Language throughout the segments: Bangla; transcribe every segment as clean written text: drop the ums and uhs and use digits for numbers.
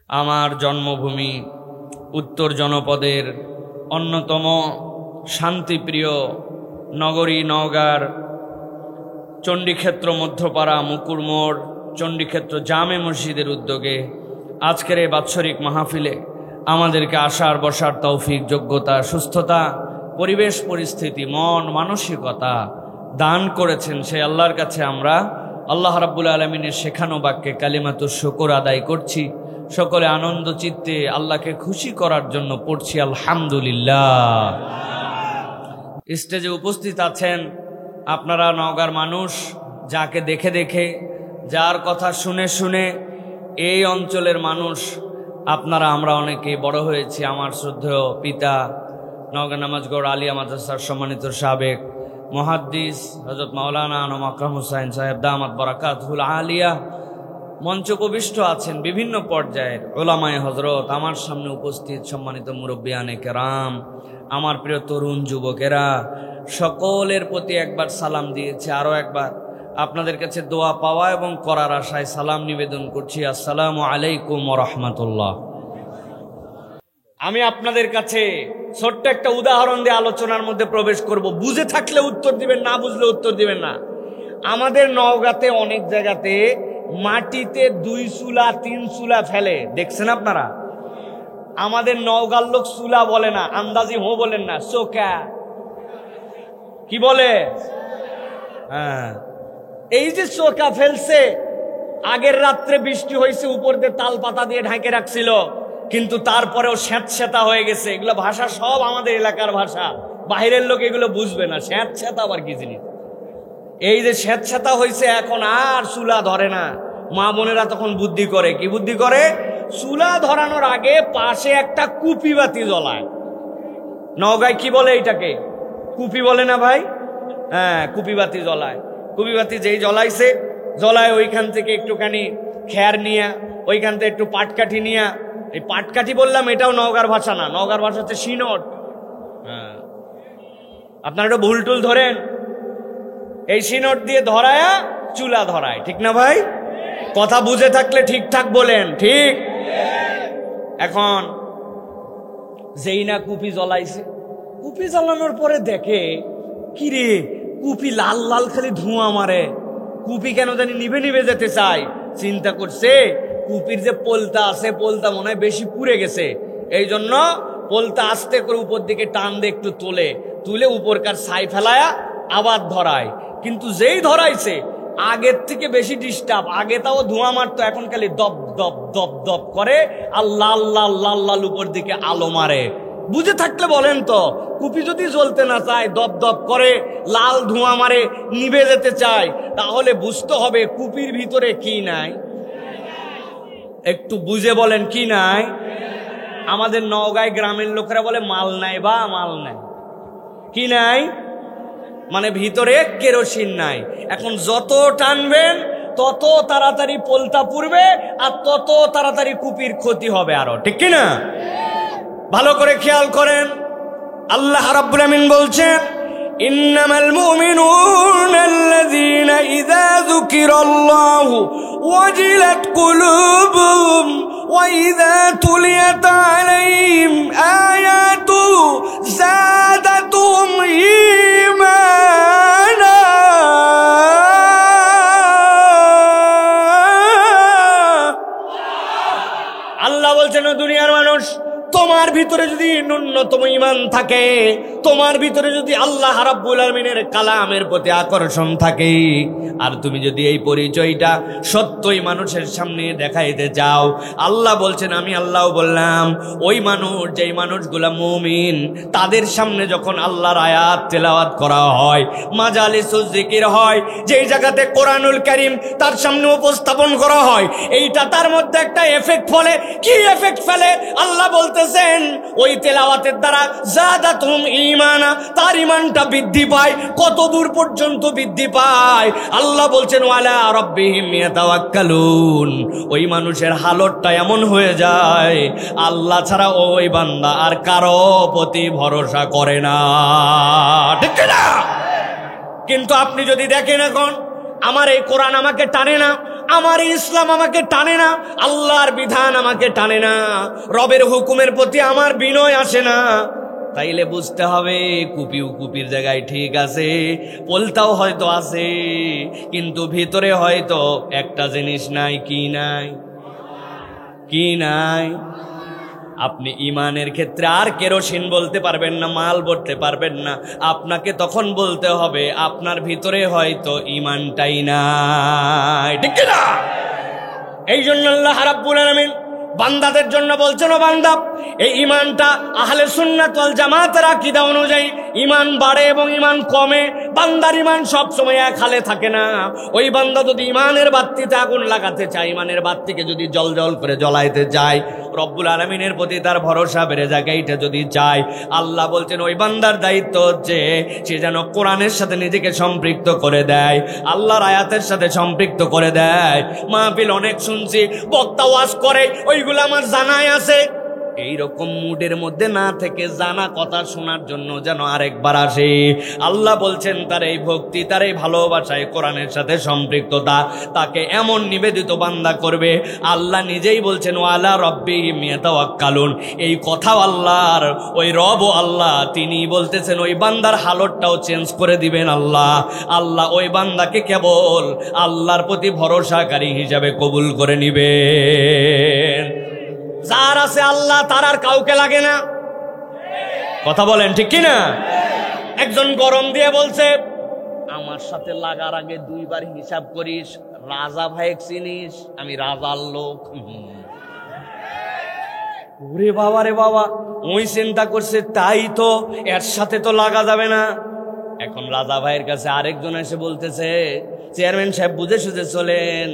আমার জন্মভূমি উত্তর জনপদের অন্যতম শান্তিপ্রিয় নগরী নওগাঁর চণ্ডীক্ষেত্র মধ্যপাড়া মুকুরমোড় চণ্ডীক্ষেত্র জামে মসজিদের উদ্যোগে আজকের এই বাৎসরিক মাহফিলে আমাদেরকে আসার বসার তৌফিক, যোগ্যতা, সুস্থতা, পরিবেশ পরিস্থিতি, মন মানসিকতা দান করেছেন সেই আল্লাহর কাছে আমরা আল্লাহ রাব্বুল আলামিনের শেখানো বাক্যে কালিমাতুশ শুকর আদায় করছি। সকলে আনন্দ চিত্তে আল্লাহকে খুশি করার জন্য পড়ছি আলহামদুলিল্লাহ। স্টেজে উপস্থিত আছেন আপনারা নওগাঁর মানুষ, যাকে দেখে দেখে, যার কথা শুনে শুনে এই অঞ্চলের মানুষ আপনারা আমরা অনেকে বড় হয়েছি। আমার শ্রদ্ধেয় পিতা নওগাঁ নামাজগড় আলিয়া মাদ্রাসার সম্মানিত সাবেক মুহাদ্দিস হযরত মাওলানা আনোয়ার আকরাম হোসাইন সাহেব দামাত বারাকাতুহুল আলিয়া মঞ্চ উপবিষ্ট আছেন। বিভিন্ন পর্যায়ের ওলামায়ে হযরত, আমার সামনে উপস্থিত সম্মানিত মুরব্বিয়ানে কেরাম, আমার প্রিয় তরুণ যুবকেরা, সকলের প্রতি একবার সালাম দিয়েছে। আরও একবার আপনাদের কাছে দোয়া পাওয়া এবং করার আশায় সালাম নিবেদন করছি। আসসালামু আলাইকুম ওয়া রাহমাতুল্লাহ। আমি আপনাদের কাছে ছোট্ট একটা উদাহরণ দিয়ে আলোচনার মধ্যে প্রবেশ করব। বুঝে থাকলে উত্তর দিবেন, না বুঝলে উত্তর দিবেন না। আমাদের নওগাঁতে অনেক জায়গাতে মাটিতে 2 চুলা 3 চুলা ফেলে, দেখছেন আপনারা? আমাদের নওগাঁর লোক চুলা বলে না, আন্দাজি হো বলেন না, চোকা কি বলে? হ্যাঁ, এই যে চোকা ফেলছে, আগের রাত্রে বৃষ্টি হয়েছে, উপর দিয়ে তাল পাতা দিয়ে ঢাকে রাখছিল, কিন্তু তারপরেও স্যাঁতস্যাঁতা হয়ে গেছে। এগুলো ভাষা সব আমাদের এলাকার ভাষা, বাইরের লোক এগুলো বুঝবে না। স্যাঁতস্যাঁতা আবার কি জিনিস? এই যে স্যাঁতস্যাঁতা হয়েছে, এখন আর চুলা ধরে না। মা বোনেরা তখন বুদ্ধি করে, কি বুদ্ধি করে? চুলা ধরানোর আগে পাশে একটা কুপি বাতি জ্বলায়। নওগাঁয় কি বলে এটাকে? কুপি বলে না ভাই? হ্যাঁ, কুপি বাতি জ্বলায়। কুপি বাতি যেই জ্বলাইছে, জ্বলায় ওইখান থেকে একটুখানি খের নিয়া, ওইখান থেকে একটু পাটকাঠি নিয়া, এই পাটকাঠি বললাম এটাও নওগাঁর ভাষা না, নওগাঁর ভাষা হচ্ছে সিনট। হ্যাঁ, আপনারা একটু ভুল টুল ধরেন। এই সিনট দিয়ে ধরায়া চুলা ধরায়, ঠিক না ভাই? কথা বুঝে থাকলে ঠিকঠাক বলেন, ঠিক? এখন যেই না কুপি জ্বলাইছে, কুপি জ্বালানোর পরে দেখে কি রে, কুপি লাল লাল খালি ধোঁয়া মারে, কুপি কেন জানি নিভে নিভে যেতে চায়। চিন্তা করছে কুপির যে পোলতা আছে, পোলতা মনে হয় বেশি পুড়ে গেছে, এই জন্য পোলতা আস্তে করে উপর দিকে টান দিয়ে একটু তুলে উপরকার ছাই ফেলায়া আবার ধরায়। কিন্তু যেই ধরাইছে, আগের থেকে বেশি ডিস্টার্ব। আগে তাও ধোঁয়া মারতো, এখন খালি দপ দপ দপ দপ করে আর লাল লাল লাল লাল উপর দিকে আলো মারে। বুঝে থাকলে বলেন তো, কুপি যদি জ্বলতে না চায়, দপ দপ করে লাল ধোঁয়া মারে, নিভে যেতে চায়, তাহলে বুঝতে হবে কুপির ভিতরে কি নাই। একটু বুঝে বলেন, কি নাই? আমাদের নওগাঁয় গ্রামের লোকেরা বলে মাল নাই বা মাল নাই। কি নাই? মানে ভিতরে কেরোসিন নাই। এখন যত টানবেন তত তাড়াতাড়ি পোলতা পুড়বে আর তত তাড়াতাড়ি কুপির ক্ষতি হবে আরো, ঠিক কি না? ভালো করে খেয়াল করেন, আল্লাহ রাব্বুল আমিন বলছেন, ইন্নামাল মুমিনুনা আল্লাযীনা ইযা যুকিরাল্লাহু ওয়াজিলাত কুলুবুহুম ওয়া ইযা তুলিয়াত আলাইহিম আয়াতুহু যাদাতুহুম ঈমানা। আল্লাহ বলছেন, দুনিয়ার মানুষ, তোমার ভিতরে যদি ন্যূনতম ঈমান থাকে, তোমার ভিতরে যদি আল্লাহ রাব্বুল আলামিনের কালামের প্রতি আকর্ষণ থাকে, আর তুমি যদি এই পরিচয়টা সত্যই মানুষের সামনে দেখাইতে চাও, আল্লাহ বলছেন, আমি আল্লাহ বললাম, ওই মানুষ, যেই মানুষগুলা মুমিন, তাদের সামনে যখন আল্লাহর আয়াত তেলাওয়াত করা হয়, মাজালিসুজ জিকির হয়, যেই জায়গাতে কোরআনুল কারীম তার সামনে উপস্থাপন করা হয়, এইটা তার মধ্যে একটা এফেক্ট ফলে। কি এফেক্ট ফেলে? আল্লাহ বলতেছেন, ওই তেলাওয়াতের দ্বারা যাদাতুহুম ঈমানা, তার ঈমানটা বৃদ্ধি পায়। কত দূর পর্যন্ত বৃদ্ধি পায়? আল্লাহ বলছেন, ওয়ালা রাব্বিহিম ইয়াতাওয়াক্কালুন, ওই মানুষের হালতটা এমন হয়ে যায়, আল্লাহ ছাড়া ওই বান্দা আর কারো প্রতি ভরসা করে না, ঠিক না? কিন্তু আপনি যদি দেখেন, এখন আমার এই কোরআন আমাকে টানে না, আমার ইসলাম আমাকে টানে না, আল্লাহর বিধান আমাকে টানে না, রবের হুকুমের প্রতি আমার বিনয় আসে না, তাইলে বুঝতে হবে কুপিও কুপির জায়গায় ঠিক আছে, পোলতাও হয়তো আছে, কিন্তু ভিতরে হয়তো একটা জিনিস নাই। কি নাই? কি নাই? আপনি ইমানের ক্ষেত্রে আর কেরোসিন বলতে পারবেন না, মাল বলতে পারবেন না, আপনাকে তখন বলতে হবে আপনার ভিতরে হয়তো ইমানটাই নাই, ঠিক না? এই জন্য আল্লাহ রাব্বুল আলামিন বান্দাদের জন্য বলছেন, ও বান্দা, এই ইমানটা আহলে সুন্নাত ওয়াল জামাতের আকীদা অনুযায়ী ইমান বাড়ে এবং ইমান কমে। বান্দার ইমান সব সময় এক হালে থাকে না। ওই বান্দা যদি ইমানের বাতিতে আগুন লাগাতে চায়, ইমানের বাতিকে যদি জল জল করে জ্বলাইতে চায়, রব্বুল আলামিনের প্রতি তার ভরসা বেড়ে যায়, এইটা যদি চায়, আল্লাহ বলছেন ওই বান্দার দায়িত্ব হচ্ছে সে যেন কোরআনের সাথে নিজেকে সম্পৃক্ত করে দেয়, আল্লাহর আয়াতের সাথে সম্পৃক্ত করে দেয়। মাহফিল অনেক শুনছি, বক্তা ওয়াজ করে, ওইগুলো আমার জানাই আছে। এইরকম মুডের মধ্যে না থেকে জানা কথা শোনার জন্য যেন আরেকবার আসে। আল্লাহ বলছেন তার এই ভক্তি, তার এই ভালোবাসায় কোরআনের সাথে সম্পৃক্ততা তাকে এমন নিবেদিত বান্দা করবে। আল্লাহ নিজেই বলছেন ওয়ালা রব্বিহিম ইয়াতাওয়াক্কালুন। এই কথাও আল্লাহর, ওই রবও আল্লাহ, তিনি বলতেছেন ওই বান্দার হালতটাও চেঞ্জ করে দিবেন আল্লাহ। আল্লাহ ওই বান্দাকে কেবল আল্লাহর প্রতি ভরসাকারী হিসাবে কবুল করে নিবেন। যার আছে আল্লাহ তার আর কাউকে লাগে না। কথা বলেন ঠিক কিনা? একজন গরম দিয়ে বলছে, আমার সাথে লাগার আগে দুইবার হিসাব করিস, রাজা ভাই চিনিস? আমি রাজার লোক। ওরে বাবা রে বাবা, ওই চিন্তা করছে তাই তো, এর সাথে তো লাগা যাবে না। এখন রাজা ভাইয়ের কাছে আরেকজন এসে বলতেছে, চেয়ারম্যান সাহেব বুঝে সুঝে চলেন,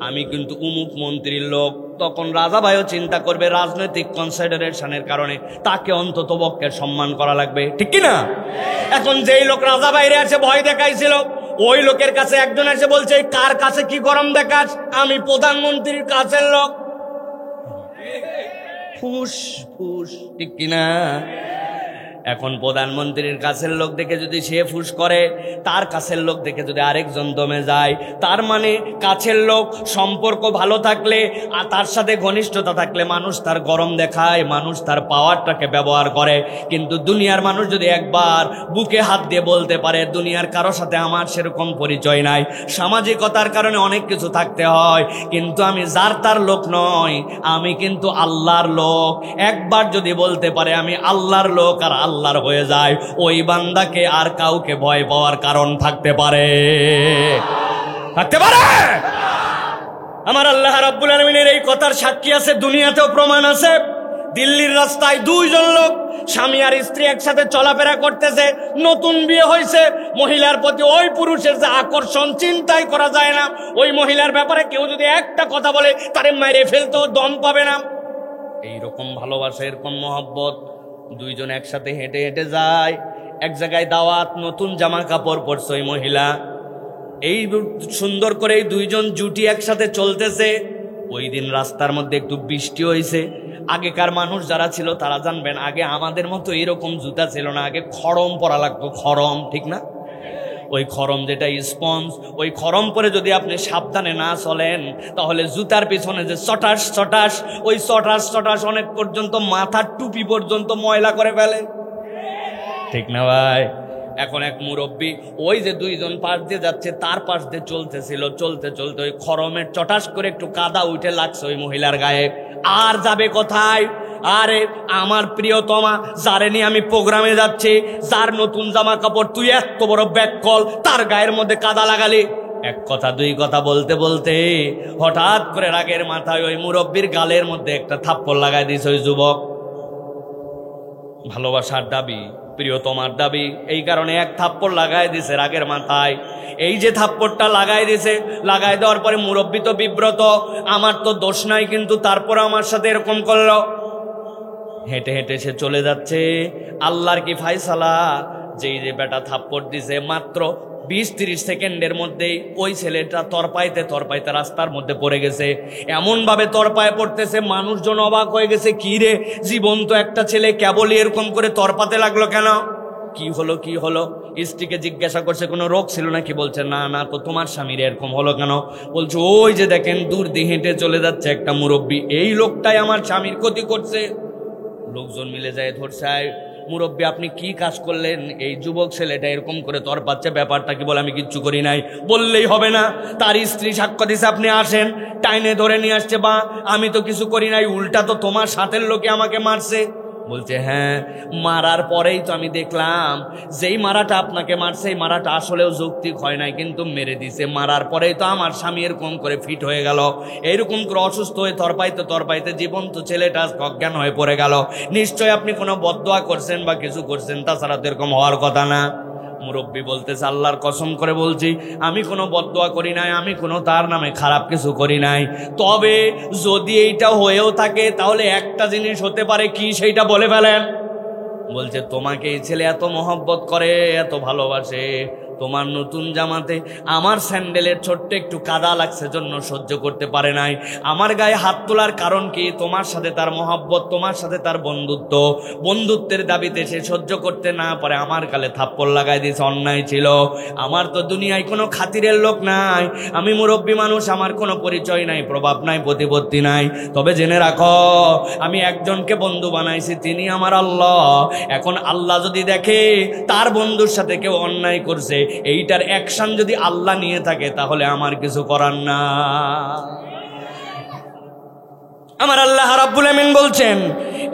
আমি কিন্তু উমুক মন্ত্রীর লোক। তখন রাজা ভাইও চিন্তা করবে রাজনৈতিক কনসিডারেশনের কারণে তাকে অন্তত পক্ষে সম্মান করা লাগবে, ঠিক কিনা? এখন যেই লোক রাজা বাইরে আছে ভয় দেখাইছিল, ওই লোকের কাছে একজন এসে বলছে, কার কাছে কি গরম দেখাস? আমি প্রধানমন্ত্রীর কাছের লোক। ফুস ফুস, ঠিক কিনা? এখন প্রধানমন্ত্রীর কাছের লোক দেখে যদি সে ফুস করে, তার কাছের লোক দেখে যদি আরেকজন দমে যায়, তার মানে কাছের লোক সম্পর্ক ভালো থাকলে আর তার সাথে ঘনিষ্ঠতা থাকলে মানুষ তার গরম দেখায়, মানুষ তার পাওয়ারটাকে ব্যবহার করে। কিন্তু দুনিয়ার মানুষ যদি একবার বুকে হাত দিয়ে বলতে পারে দুনিয়ার কারো সাথে আমার সেরকম পরিচয় নাই, সামাজিকতার কারণে অনেক কিছু থাকতে হয়, কিন্তু আমি যার তার লোক নয়, আমি কিন্তু আল্লাহর লোক, একবার যদি বলতে পারে আমি আল্লাহর লোক আর আল্লাহর হয়ে যায়, ওই বান্দাকে আর কাউকে ভয় পাওয়ার কারণ থাকতে পারে? থাকতে পারে? আমার আল্লাহ রাব্বুল আলামিনের এই কথার সাক্ষী আছে, দুনিয়াতেও প্রমাণ আছে। দিল্লির রাস্তায় দুইজন লোক স্বামী আর স্ত্রী একসাথে চলাফেরা করতেছে, নতুন বিয়ে হয়েছে। মহিলার প্রতি ওই পুরুষের যে আকর্ষণ চিন্তাই করা যায় না। ওই মহিলার ব্যাপারে কেউ যদি একটা কথা বলে তারে মেরে ফেলতেও দম পাবে না। এইরকম ভালোবাসা, এরকম মহব্বত, দুইজন একসাথে হেঁটে হেঁটে যায়, এক জায়গায় দাওয়াত, নতুন জামা কাপড় পরছে ওই মহিলা, এই সুন্দর করে এই দুইজন জুটি একসাথে চলতেছে। ওই দিন রাস্তার মধ্যে একটু বৃষ্টি হয়েছে। আগেকার মানুষ যারা ছিল তারা জানবেন, আগে আমাদের মতো এরকম জুতা ছিল না, আগে খড়ম পরা লাগতো, খড়ম, ঠিক না? ওই খড়ম যেটা স্পঞ্জ, ওই খড়ম পরে যদি আপনি সাবধানে না চলেন তাহলে জুতার পিছনে যে চটাস চটাস, ওই চটাস চটাস অনেক পর্যন্ত মাথার টুপি পর্যন্ত ময়লা করে ফেলে, ঠিক না ভাই? এখন এক মুরব্বী ওই যে দুইজন পাশ দিয়ে যাচ্ছে তার পাশ দিয়ে চলতেছিল, চলতে চলতে ওই খড়মের চটাস করে একটু কাদা উঠে লাগছে ওই মহিলার গায়ে। আর যাবে কোথায়? আরে আমার প্রিয়তমা, যারে নিয়ে আমি প্রোগ্রামে যাচ্ছি, যার নতুন জামা কাপড়, তুই এত বড় ব্যাক কল, তার গায়ের মধ্যে কাদা লাগালি। এক কথা দুই কথা বলতে বলতে হঠাৎ করে রাগের মাথায় ওই মুরব্বীর গালের মধ্যে একটা থাপ্পড় লাগাই দিয়েছে ওই যুবক। ভালোবাসার দাবি, প্রিয়তমার দাবি, এই কারণে এক থাপ্পড় লাগাই দিছে রাগের মাথায়। এই যে থাপ্পড়টা লাগাই দিছে, লাগাই দেওয়ার পরে মুরব্বী তো বিব্রত, আমার তো দোষ নাই, কিন্তু তারপর আমার সাথে এরকম করলো। হেঁটে হেঁটে সে চলে যাচ্ছে। আল্লাহর কি ফায়সালা, যেই যে বেটা থাপ্পড় দিছে মাত্র 20-30 সেকেন্ডের মধ্যেই ওই ছেলেটা তরপাইতে তরপাইতে রাস্তার মধ্যে পড়ে গেছে। এমন ভাবে তরপায় পড়তেছে, মানুষজন অবাক হয়ে গেছে, কি রে জীবন্ত একটা ছেলে কেবলই এরকম করে তরপাতে লাগলো কেন? কি হলো কি হলো? স্ত্রীকে জিজ্ঞাসা করছে কোনো রোগ ছিল নাকি? বলছে না না। তো তোমার স্বামীর এরকম হলো কেন? বলছে ওই যে দেখেন দূর দিয়ে হেঁটে চলে যাচ্ছে একটা মুরব্বী, এই লোকটাই আমার স্বামীর ক্ষতি করছে। লোকজন মিলে যায় ধরছে, মুরব্বী আপনি কি কাজ করলেন? এই যুবক ছেলেটা এরকম করে তর পাচ্ছে, ব্যাপারটা কি? বলে আমি কিচ্ছু করি নাই। বললেই হবে না, তার স্ত্রী সাক্ষ্য দিছে, আপনি আসেন। টাইনে ধরে নিয়ে আসছে, বা আমি তো কিছু করি নাই, উল্টা তো তোমার সাথের লোকে আমাকে মারছে। বলছে হ্যাঁ, মারার পরেই তো আমি দেখলাম যেই মারাটা আপনাকে মারছে এই মারাটা আসলেও যৌক্তিক হয় নাই, কিন্তু মেরে দিছে। মারার পরেই তো আমার স্বামী এরকম করে ফিট হয়ে গেল, এইরকম করে অসুস্থ হয়ে তরপাইতে জীবন্ত ছেলেটা অজ্ঞান হয়ে পড়ে গেল। নিশ্চয় আপনি কোনো বদদোয়া করছেন বা কিছু করছেন, তাছাড়া তো এরকম হওয়ার কথা না। মুরব্বী বলতেছে আল্লাহর কসম করে বলছি আমি কোনো বদদোয়া করি নাই, আমি কোনো তার নামে খারাপ কিছু করি নাই। তবে যদি এইটা হয়েও থাকে তাহলে একটা জিনিস হতে পারে, কি সেইটা বলে ফেলেন। বলছে তোমাকে এই ছেলে এত মহব্বত করে, এত ভালোবাসে, তোমার নতুন জামাতে আমার স্যান্ডেলের ছোট্ট একটু কাদা লাগছে জন্য সহ্য করতে পারে নাই। আমার গায়ে হাত তোলার কারণ কি? তোমার সাথে তার মহব্বত, তোমার সাথে তার বন্ধুত্ব, বন্ধুত্বের দাবিতে সে সহ্য করতে না পারে আমার গালে থাপ্পড় লাগাই দিয়েছে। অন্যায় ছিল। আমার তো দুনিয়ায় কোনো খাতিরের লোক নাই, আমি মুরব্বী মানুষ, আমার কোনো পরিচয় নাই, প্রভাব নাই, প্রতিপত্তি নাই। তবে জেনে রাখো আমি একজনকে বন্ধু বানাইছি, তিনি আমার আল্লাহ। এখন আল্লাহ যদি দেখে তার বন্ধুর সাথে কেউ অন্যায় করছে, এইটার অ্যাকশন যদি আল্লাহ নিয়ে থাকে তাহলে আমার কিছু করার না। আমার আল্লাহ রাব্বুল আমিন বলছেন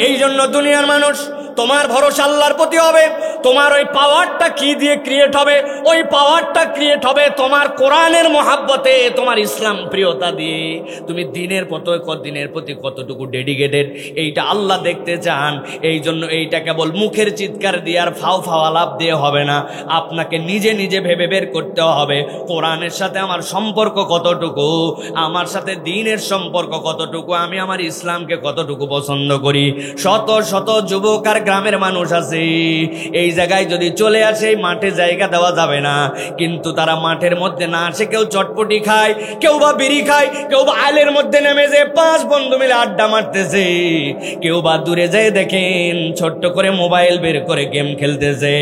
এই জন্য দুনিয়ার মানুষ তোমার ভরসা আল্লাহর প্রতি হবে। তোমার ওই পাওয়ারটা কি দিয়ে ক্রিয়েট হবে? ওই পাওয়ারটা ক্রিয়েট হবে তোমার কোরআনের মহাব্বতে, তোমার ইসলাম প্রিয়তা দিয়ে। তুমি দিনের প্রতি কতটুকু ডেডিকেটেড এইটা আল্লাহ দেখতে চান। এই জন্য এইটা কেবল মুখের চিৎকার দিয়ে আর ফাও আলাপ দিয়ে হবে না, আপনাকে নিজে নিজে ভেবে বের করতে হবে কোরআনের সাথে আমার সম্পর্ক কতটুকু, আমার সাথে দ্বীনের সম্পর্ক কতটুকু, আমি আমার ইসলামকে কতটুকু পছন্দ করি। শত শত যুবক আর গ্রামের মানুষ আছে এই জায়গায় যদি চলে আসে মাঠে জায়গা দেওয়া যাবে না, কিন্তু তারা মাঠের মধ্যে না আসে, কেউ চটপটি খায়, কেউ বা বিড়ি খায়, কেউ বা আইলের মধ্যে নেমে যে 5 বন্ধু মিলে আড্ডা মারতেছে, কেউ বা দূরে যায় দেখেন ছোট্ট করে মোবাইল বের করে গেম খেলতেছে।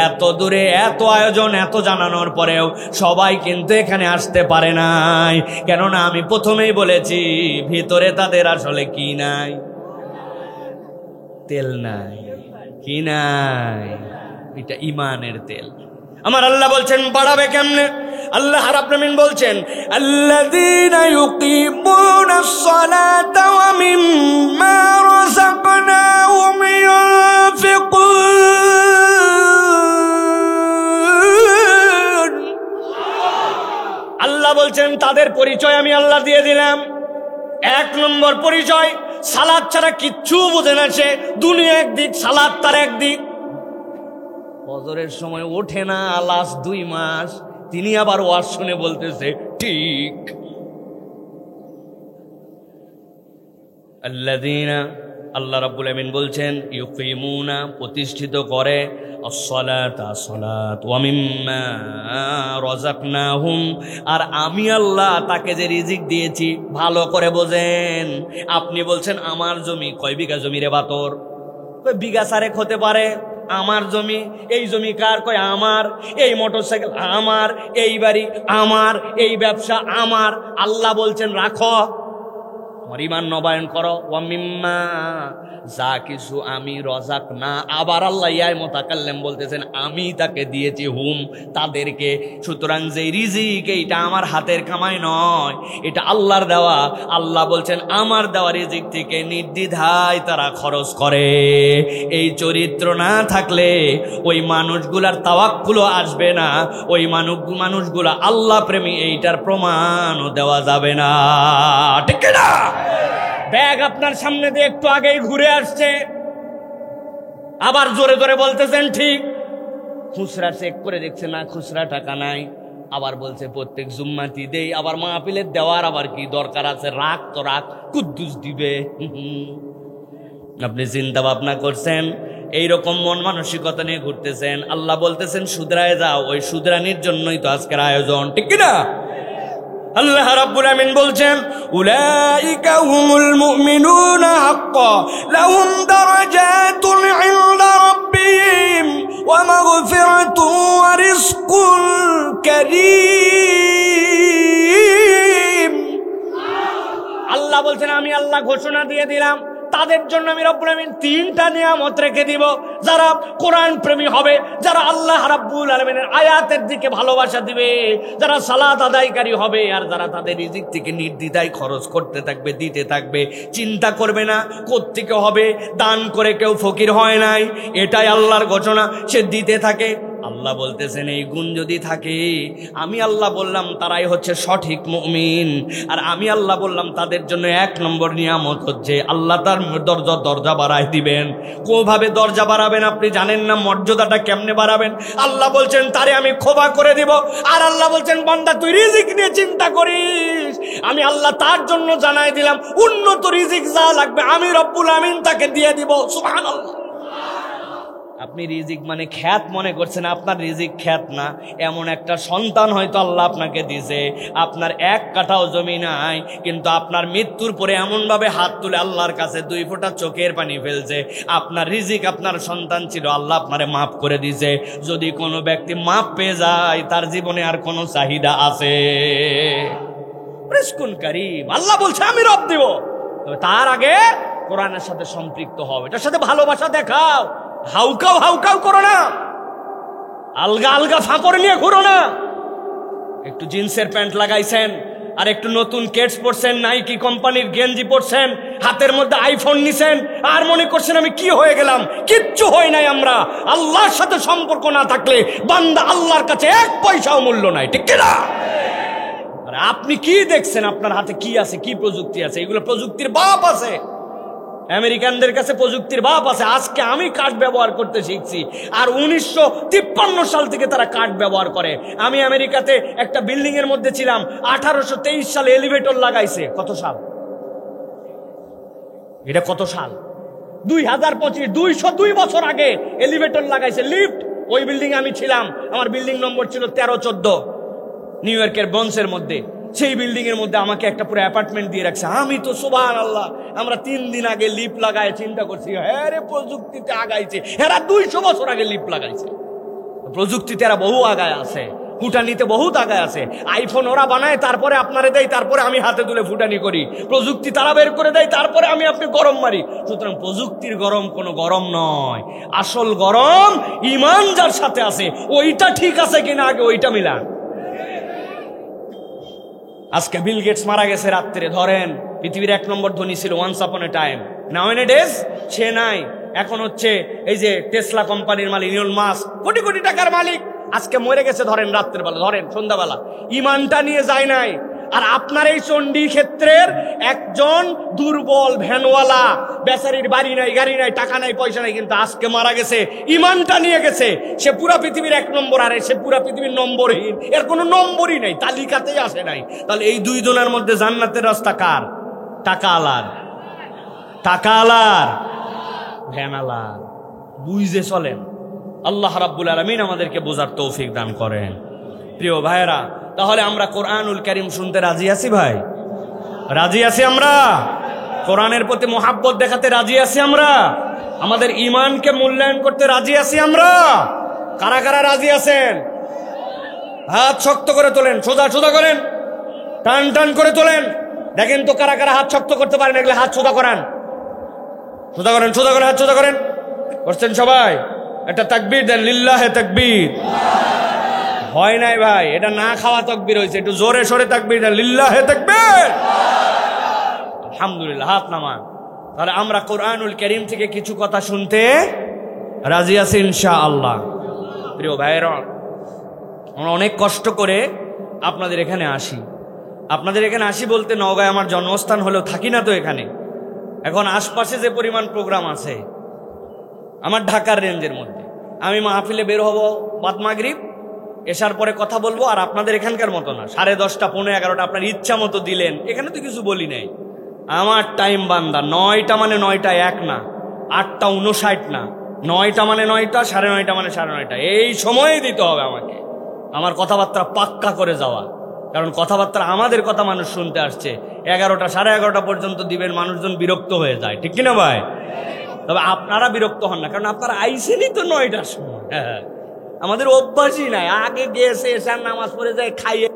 এত দূরে এত আয়োজন, এত জানানোর পরেও সবাই কিন্তু এখানে আসতে পারে নাই। কেননা আমি প্রথমেই বলেছি ভিতরে তাদের আসলে কি নাই? তেল নাই। কি নাই? এটা ইমানের তেল। আমার আল্লাহ বলছেন বাড়াবে কেমনে? আল্লাহ রাব্বুল আমিন বলছেন আল্লাযীনা ইউকিমুনাস সালাতা ওয়া মিম্মা রাযাকনাহুম ইউনফিকুন। আল্লাহ বলছেন তাদের পরিচয় আমি আল্লাহ দিয়ে দিলাম। 1 নম্বর পরিচয়, সালাত ছাড়া কিচ্ছু বোঝে না সে। দুনিয়া একদিক, সালাত তার একদিক। ফজরের সময় ওঠে না লাস্ট 2 মাস, তিনি আবার ওয়াজ শুনে বলতেছে ঠিক। আল্লাযীনা, আল্লাহ রাব্বুল আমিন বলছেন ইউকিমুনা, প্রতিষ্ঠিত করে, as-salata সালাত, ওয়া মিম্মা রাযাকনাহুম, আর আমি আল্লাহ তাকে যে রিজিক দিয়েছি ভালো করে বোঝেন। আপনি বলছেন আমার জমি, কয় বিঘা জমি রে বাতর? কয় বিঘা 4 হতে পারে। আমার জমি, এই জমি কার? কয় আমার। এই মোটরসাইকেল আমার, এই বাড়ি আমার, এই ব্যবসা আমার। আল্লাহ বলছেন রাখো, আমার ঈমান নবায়ন করো। ওয়া মিম্মা, যা কিছু আমি রজাক না, আবার আল্লাহ ইয়াই মুতাকাল্লিম বলতেছেন আমি তাকে দিয়েছি হুম, তাদেরকে। সুতরাং যে রিজিক এইটা আমার হাতের কামাই নয়, এটা আল্লাহর দেওয়া। আল্লাহ বলছেন আমার দেওয়া রিজিক থেকে নির্দ্বিধায় তারা খরচ করে। এই চরিত্র না থাকলে ওই মানুষগুলার তাওয়াক্কুলও আসবে না, ওই মানুষগুলা আল্লাহ প্রেমী, এইটার প্রমাণও দেওয়া যাবে না। ঠিক না? ব্যাগ আপনার সামনে দিয়ে একটু আগেই ঘুরে আসছে, আবার জোরে জোরে বলতেছেন ঠিক। খুচরা চেক করে দেখছে না, খুচরা টাকা নাই। আবার বলছে প্রত্যেক জুম্মাতি দেই, আবার মাহফিলের দেওয়ার আবার কি দরকার আছে? রাখ তো রাখ, কুদ্দুস দিবে। আপনি চিন্তা ভাবনা করছেন এইরকম মন মানসিকতা নিয়ে ঘুরতেছেন, আল্লাহ বলতেছেন শুধরায় যাও। ওই শুধরানির জন্যই তো আজকের আয়োজন, ঠিক না? আল্লাহ রাব্বুল আমিন বলছেন উলাইকা হুমুল মুমিনুনা হাক্কা লাহুম দারাজাতুন ইনদা রাব্বিহিম ওয়া মাগফিরাতুন ওয়া রিজকুন কারীম। আল্লাহ বলছেন আমি আল্লাহ ঘোষণা দিয়ে দিলাম তাদের জন্য আমি রব্বুল আমিন তিনটা নিয়ামত রেখে দিব। যারা কোরআন প্রেমী হবে, যারা আল্লাহ রাব্বুল আলামিনের আয়াতের দিকে ভালোবাসা দিবে, যারা সালাত আদায়কারী হবে, আর যারা তাদের রিজিক থেকে নির্দ্বিধায় খরচ করতে থাকবে, দিতে থাকবে, চিন্তা করবে না কোত্থেকে হবে। দান করে কেউ ফকির হয় নাই, এটাই আল্লাহর ঘোষণা, সে দিতে থাকে। আল্লাহ বলতেছেন এই গুণ যদি থাকে, আমি আল্লাহ বললাম তারাই হচ্ছে সঠিক মুমিন। আর আমি আল্লাহ বললাম তাদের জন্য 1 নম্বর নিয়ামত হচ্ছে আল্লাহ তার দরজা বাড়াই দিবেন। কোভাবে দরজা বাড়াবেন আপনি জানেন না, মর্যাদাটা কেমনে বাড়াবেন। আল্লাহ বলছেন তারে আমি ক্ষমা করে দিব। আর আল্লাহ বলছেন বান্দা তুই রিজিক নিয়ে চিন্তা করিস, আমি আল্লাহ তার জন্য জানাই দিলাম উন্নত রিজিক যা লাগবে আমি রব্বুল আমিন তাকে দিয়ে দিব। সুবহানাল্লাহ। আপনি রিজিক মানে খ্যাত মনে করছেন, আপনার রিজিক খ্যাত না। এমন একটা সন্তান হয়তো আল্লাহ আপনাকে দিয়েছে, আপনার 1 কাঠাও জমি নাই, কিন্তু আপনার মৃত্যুর পরে এমনভাবে হাত তুলে আল্লাহর কাছে 2 ফোঁটা চোখের পানি ফেলছে। আপনার রিজিক আপনার সন্তান ছিল, আল্লাহ আপনারে মাফ করে দিয়েছে। যদি কোনো ব্যক্তি মাফ পেয়ে যায় তার জীবনে আর কোনো চাহিদা আছে? রিজকুন কারীম। আল্লাহ বলছে আমি রব দিব, তবে তার আগে কোরআনের সাথে সম্পৃক্ত হও, এটার সাথে ভালোবাসা দেখাও। হাউকাও করো না, আলগা ফাঁপড় নিয়ে ঘুরো না। একটু জিন্সের প্যান্ট লাগাইছেন আর একটু নতুন কেটস পরছেন, নাইকি কোম্পানির গেঞ্জি পরছেন, হাতের মধ্যে আইফোন নিছেন, আর মনে করছেন আমি কি হয়ে গেলাম। কিচ্ছু হয় নাই। আমরা আল্লাহর সাথে সম্পর্ক না থাকলে বান্দা আল্লাহর কাছে 1 পয়সাও মূল্য নাই, ঠিক কিনা? আর আপনি কি দেখছেন আপনার হাতে কি আছে, কি প্রযুক্তি আছে? এগুলো প্রযুক্তির বাপ আছে। আমেরিকানদের কাছে প্রযুক্তির বাপ আছে। আজকে আমি কাঠ ব্যবহার করতে শিখছি, আর 1953 সাল থেকে তারা কাঠ ব্যবহার করে। আমি আমেরিকাতে একটা বিল্ডিং এর মধ্যে ছিলাম, 1823 সালে এলিভেটর লাগাইছে। কত সাল এটা? কত সাল? 2025, 202 বছর আগে এলিভেটর লাগাইছে, লিফট। ওই বিল্ডিং আমি ছিলাম, আমার বিল্ডিং নম্বর ছিল 1314, নিউ ইয়র্কের ব্রঞ্জের মধ্যে। সেই বিল্ডিং এর মধ্যে আমাকে একটা পুরো অ্যাপার্টমেন্ট দিয়ে রাখছে। আমি তো সুবহানাল্লাহ, আমরা 3 দিন আগে লিফট লাগায় চিন্তা করছি হ্যাঁ রে প্রযুক্তিতে আগাইছে। এরা 200 বছর আগে লিফট লাগাইছে। প্রযুক্তিতে এরা বহু আগায় আছে, ফুটানিতে বহুত আগায় আছে। আইফোন ওরা বানায়, তারপরে আপনারে দেয়, তারপরে আমি হাতে তুলে ফুটানি করি। প্রযুক্তি তারা বের করে দেয়, তারপরে আমি আপনি গরম মারি। সুতরাং প্রযুক্তির গরম কোনো গরম নয়, আসল গরম ঈমান যার সাথে আছে ওইটা ঠিক আছে কিনা আগে ওইটা মিলান। আজকে বিল গেটস মারা গেছে রাত্রে, ধরেন পৃথিবীর 1 নম্বর ধনী ছিল once upon a time, now in a days সে নাই। এখন হচ্ছে এই যে টেসলা কোম্পানির মালিক ইলন মাস্ক, কোটি কোটি টাকার মালিক, আজকে মরে গেছে। ধরেন রাত্রের বেলা, ধরেন সন্ধ্যাবেলা, ইমানটা নিয়ে যায় নাই। আর আপনার এই চণ্ডী ক্ষেত্রের একজন দুর্বল ভ্যানওয়ালা, বেচারির বাড়ি নাই, গাড়ি নাই, টাকা নাই, পয়সা নাই, কিন্তু আজকে মারা গেছে, ইমানটা নিয়ে গেছে। সে পুরা পৃথিবীর 1 নম্বর, আরে সে পুরা পৃথিবীর নম্বরহীন, এর কোনো নম্বরই নাই, তালিকাতেই আসে নাই। তাহলে এই 2 জনের মধ্যে জান্নাতের রাস্তা কার? টাকা আলার, ভ্যানওয়ালার। বুঝে চলেন। আল্লাহ রাব্বুল আলামিন আমাদেরকে বোঝার তৌফিক দান করেন। প্রিয় ভাইয়েরা, তাহলে আমরা কোরআনুল কারীম শুনতে রাজি আছি? ভাই রাজি আছি? আমরা কোরআনের প্রতি মোহাব্বত দেখাতে রাজি আছি? আমরা আমাদের ঈমানকে মূল্যায়ন করতে রাজি আছি? আমরা কারা কারা রাজি আছেন? হাত শক্ত করে তোলেন, সোজা করেন, টান করে তোলেন। দেখেন তো কারা কারা হাত শক্ত করতে পারেন, এগুলো হাত সোজা করেন, হাত সোজা করেন। করছেন সবাই? একটা তাকবীর দেন, লিল্লাহে তাকবীর। হয় নাই ভাই, এটা না খাওয়া তাকবীর হয়েছে, একটু জোরে সোরে তাকবীর দেন, লিল্লাহে তাকবীর। আলহামদুলিল্লাহ, হাত নামান। তাহলে আমরা কোরআনুল কারীম থেকে কিছু কথা শুনতে রাজি আছি ইনশাআল্লাহ। প্রিয় ভাইয়েরা, আমরা অনেক কষ্ট করে আপনাদের এখানে আসি বলতে নওগাঁয় আমার জন্মস্থান হলেও থাকি না তো এখানে। এখন আশপাশে যে পরিমাণ প্রোগ্রাম আছে আমার ঢাকার রেঞ্জের মধ্যে, আমি মাহফিলে বের হব বাদ মাগরিব, এসার পরে কথা বলবো। আর আপনাদের এখানকার মতো না 10:30, 11:30 আপনার ইচ্ছা মতো দিলেন, এখানে তো কিছু বলি নাই। আমার টাইম বান্দা 9টা মানে 9টা 1 না, 8টা 59 না, 9টা মানে 9টা, 9:30 মানে 9:30, এই সময়ই দিতে হবে আমাকে। আমার কথাবার্তা পাক্কা করে যাওয়া, কারণ কথাবার্তা আমাদের কথা মানুষ শুনতে আসছে। 11টা 11:30 পর্যন্ত দিবেন, মানুষজন বিরক্ত হয়ে যায়, ঠিক কিনা ভাই? তবে আপনারা বিরক্ত হন না, কারণ আপনারা আইসেনই তো 9টার সময়। আমাদের অভ্যাসই নাই। আগে গেছে এসার নামাজ পড়ে যায় খাইয়ে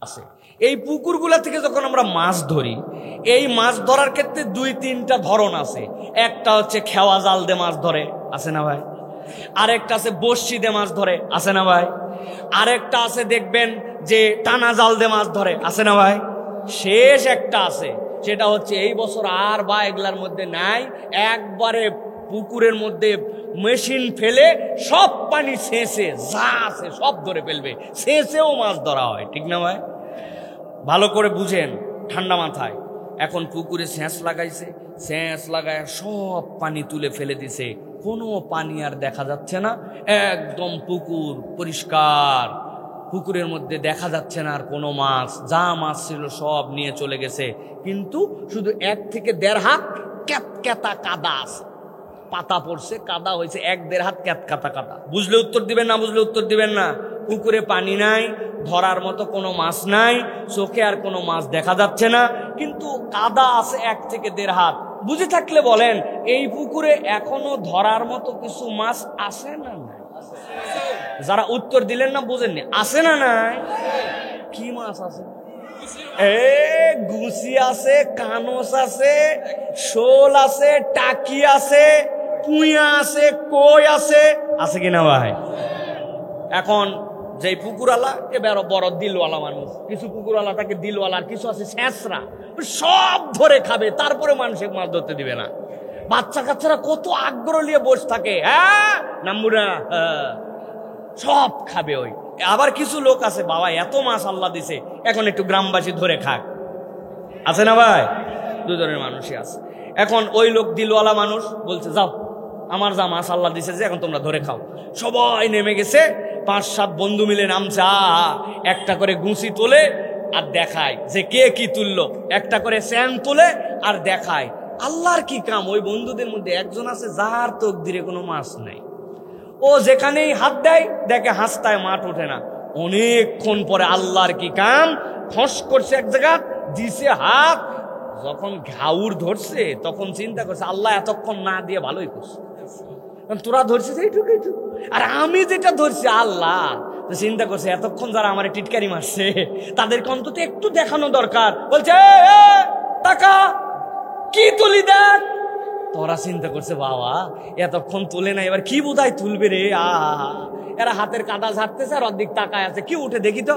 আছে। এই পুকুরগুলা থেকে যখন আমরা মাছ ধরি, এই মাছ ধরার ক্ষেত্রে দুই তিনটা ধরন আছে। একটা হচ্ছে খেওয়া জাল দিয়ে মাছ ধরে, আছে না ভাই? আরেকটা আছে বড়শি দিয়ে মাছ ধরে, আছে না ভাই? আরেকটা আছে দেখবেন যে টানা জাল দিয়ে মাছ ধরে, আছে না ভাই? শেষ একটা আছে, সেটা হচ্ছে এই বছর আর বা এগুলার মধ্যে নাই, একবারে পুকুরের মধ্যে মেশিন ফেলে সব পানি ছেঁচে যা আছে সব ধরে ফেলবে, ছেঁচেও মাছ ধরা হয়, ঠিক না ভাই? ভালো করে বুঝেন ঠান্ডা মাথায়। এখন পুকুরে সেচ লাগাইছে, সেচ লাগায় সব পানি তুলে ফেলে দিছে, কোনো পানি আর দেখা যাচ্ছে না, একদম পুকুর পরিষ্কার। পুকুরের মধ্যে দেখা যাচ্ছে না আর কোনো মাছ, যা মাছ ছিল সব নিয়ে চলে গেছে। কিন্তু শুধু 1 থেকে 1.5 হাত ক্যাতক্যাতা কাদা আছে, পাতা পড়ছে, কাদা হয়েছে 1-1.5 হাত ক্যাতকাতা কাদা। বুঝলে উত্তর দিবেন না? বুঝলে উত্তর দিবেন না? পুকুরে পানি নাই, ধরার মতো কোনো মাছ নাই, চোখে আর কোনো মাছ দেখা যাচ্ছে না, কিন্তু কাদা আছে 1 থেকে 1.5 হাত। বুঝে থাকলে বলেন, এই পুকুরে এখনো ধরার মতো কিছু মাছ আছে না নাই? যারা উত্তর দিলেন না বুঝেননি, আছে না নাই? কি মাছ আছে? গুছি আছে, কানস আছে, শোল আছে, টাকি আছে, পুঁয়া আছে, কই আছে, আছে কিনা ভাই? এখন যে পুকুরওয়ালা এবার বড় দিলওয়ালা মানুষ, কিছু পুকুরওয়ালা থাকে দিলওয়ালা, আর কিছু আছে ছেঁচরা, সব ধরে খাবে, তারপরে মানুষের মাছ ধরতে দিবে না। বাচ্চা কাচ্চারা কত আগ্রহ নিয়ে বসে থাকে, হ্যাঁ নাম্বুরা, সব খাবে ওই। আবার কিছু লোক আছে, বাবা এত মাছ আল্লাহ দিছে, এখন একটু গ্রামবাসী ধরে খাক, আছে না ভাই? দুজনের মানুষই আছে। এখন ওই লোক দিলওয়ালা মানুষ বলছে, যাও আমার যা মাছ আল্লাহ দিছে যে এখন তোমরা ধরে খাও। সবাই নেমে গেছে, 5-7 বন্ধু মিলে নামছে, একটা করে গুছি তোলে আর দেখায় যে কে কি তুললো, একটা করে স্যান তোলে আর দেখায়। আল্লাহর কি কাম, ওই বন্ধুদের মধ্যে একজন আছে যার তকদিরে কোনো মাছ নাই, ও যেখানেই হাত দেয় দেখে হাসতায় মাঠ ওঠে না। অনেকক্ষণ পরে আল্লাহর কি কাম, ফস করছে এক জায়গা, দিছে হাত, যখন ঘাউর ধরছে তখন চিন্তা করছে আল্লাহ এতক্ষণ না দিয়ে ভালোই করছে, তোরা ধরছিস এইটুকু এইটুকু, আর আমি যেটা ধরছি আল্লাহ। তো চিন্তা করছে এতক্ষণ যারা আমার টিটকারি মারছে তাদেরকে অন্তত একটু দেখানো দরকার। বলছে টাকা কি তুলি দেখ। তোরা চিন্তা করছে বাবা এতক্ষণ তুলে না, এবার কি বোধহয় তুলবে রে, এরা হাতের কাদা ঝাড়তেছে আর অর্ধেক টাকায় আছে, কি উঠে দেখি তো,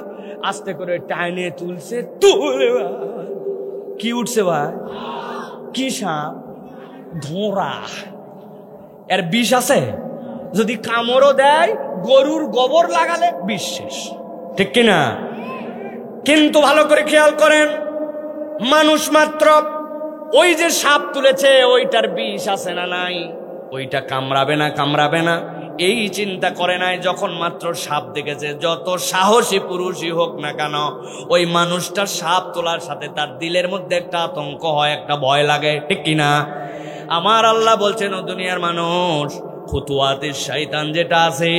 আস্তে করে টাইনে তুলছে, তুলে কি উঠছে ভাই? কি সাপ? ধোঁড়া। এর বিষ আছে, যদি কামড়ও দেয় গরুর গোবর লাগালে বিষ শেষ, ঠিক কিনা? কিন্তু ভালো করে খেয়াল করেন, মানুষ মাত্র ওই যে সাপ তুলেছে ওইটার বিষ আছে না নাই, ওইটা কামড়াবে না কামড়াবে না এই চিন্তা করে নাই। যখন মাত্র সাপ দেখেছে, যত সাহসী পুরুষই হোক না কেন, ওই মানুষটার সাপ তোলার সাথে তার দিলের মধ্যে একটা আতঙ্ক হয়, একটা ভয় লাগে, ঠিক কিনা? আমার আল্লাহ বলছেন, ও দুনিয়ার মানুষ, খুতুয়াতের শয়তান যেটা আছে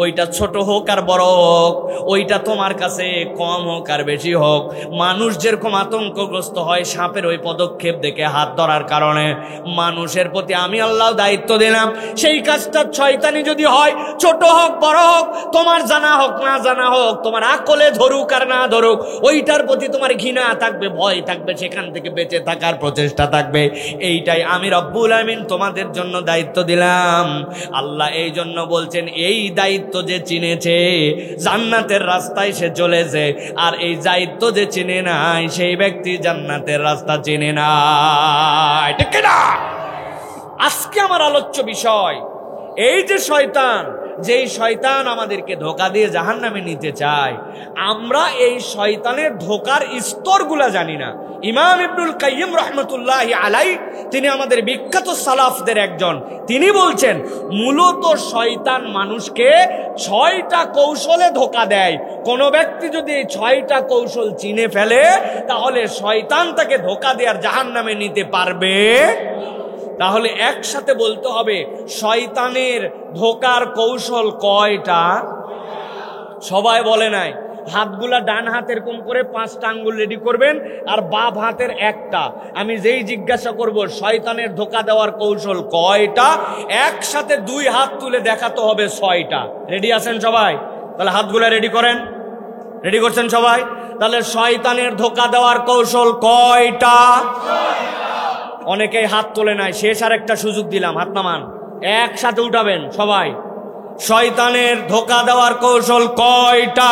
ওইটা ছোট হোক আর বড় হোক, ওইটা তোমার কাছে কম হোক আর বেশি হোক, মানুষ যেরকম আতঙ্কগ্রস্ত হয় সাপের ওই পদক্ষেপ দেখে হাত ধরার কারণে, মানুষের প্রতি আমি আল্লাহ দায়িত্ব দিলাম, সেই কাজটা শয়তানি যদি হয়, ছোট হোক বড় হোক, তোমার জানা হোক না জানা হোক, তোমার আকলে ধরুক আর না ধরুক, ওইটার প্রতি তোমার ঘৃণা থাকবে, ভয় থাকবে, সেখান থেকে বেঁচে থাকার প্রচেষ্টা থাকবে। এইটাই আমি রব্বুল আমিন তোমাদের জন্য দায়িত্ব দিলাম। আল্লাহ এই জন্য বলছেন, এই দায়িত্ব যে চিনেছে জান্নাতের রাস্তায় সে চলেছে, আর এই দায়িত্ব যে চিনে নাই সেই ব্যক্তি জান্নাতের রাস্তা চিনে নাই, ঠিক না? আজকে আমার আলোচ্য বিষয় এই যে শয়তান, যেই শয়তান আমাদেরকে ধোঁকা দিয়ে জাহান্নামে নিতে চায়, আমরা এই শয়তানের ধোঁকার স্তরগুলা জানি না। ইমাম ইবনুল কাইয়িম রাহমাতুল্লাহি আলাইহি, তিনি আমাদের বিখ্যাত সালাফদের একজন, তিনি বলছেন মূলত শয়তান মানুষকে 6টা কৌশলে ধোঁকা দেয়। কোন ব্যক্তি যদি এই 6টা কৌশল চিনে ফেলে, তাহলে শয়তান তাকে ধোঁকা দেওয়ার জাহান্নামে নিতে পারবে। তাহলে একসাথে বলতে হবে, শয়তানের ধোঁকার কৌশল কয়টা? সবাই বলে নাই। হাতগুলা ডান হাতের কম করে 5টা আঙ্গুল রেডি করবেন, আর বাম হাতের একটা। আমি যেই জিজ্ঞাসা করব শয়তানের ধোঁকা দেওয়ার কৌশল কয়টা, একসাথে 2 হাত তুলে দেখাতে হবে 6টা। রেডি আছেন সবাই? তাহলে হাতগুলা রেডি করেন। রেডি করছেন সবাই? তাহলে শয়তানের ধোঁকা দেওয়ার কৌশল কয়টা? অনেকেই হাত তোলে নাই, শেষ আর একটা সুযোগ দিলাম, হাত নামান, একসাথে উঠাবেন সবাই। শয়তানের ধোঁকা দেওয়ার কৌশল কয়টা?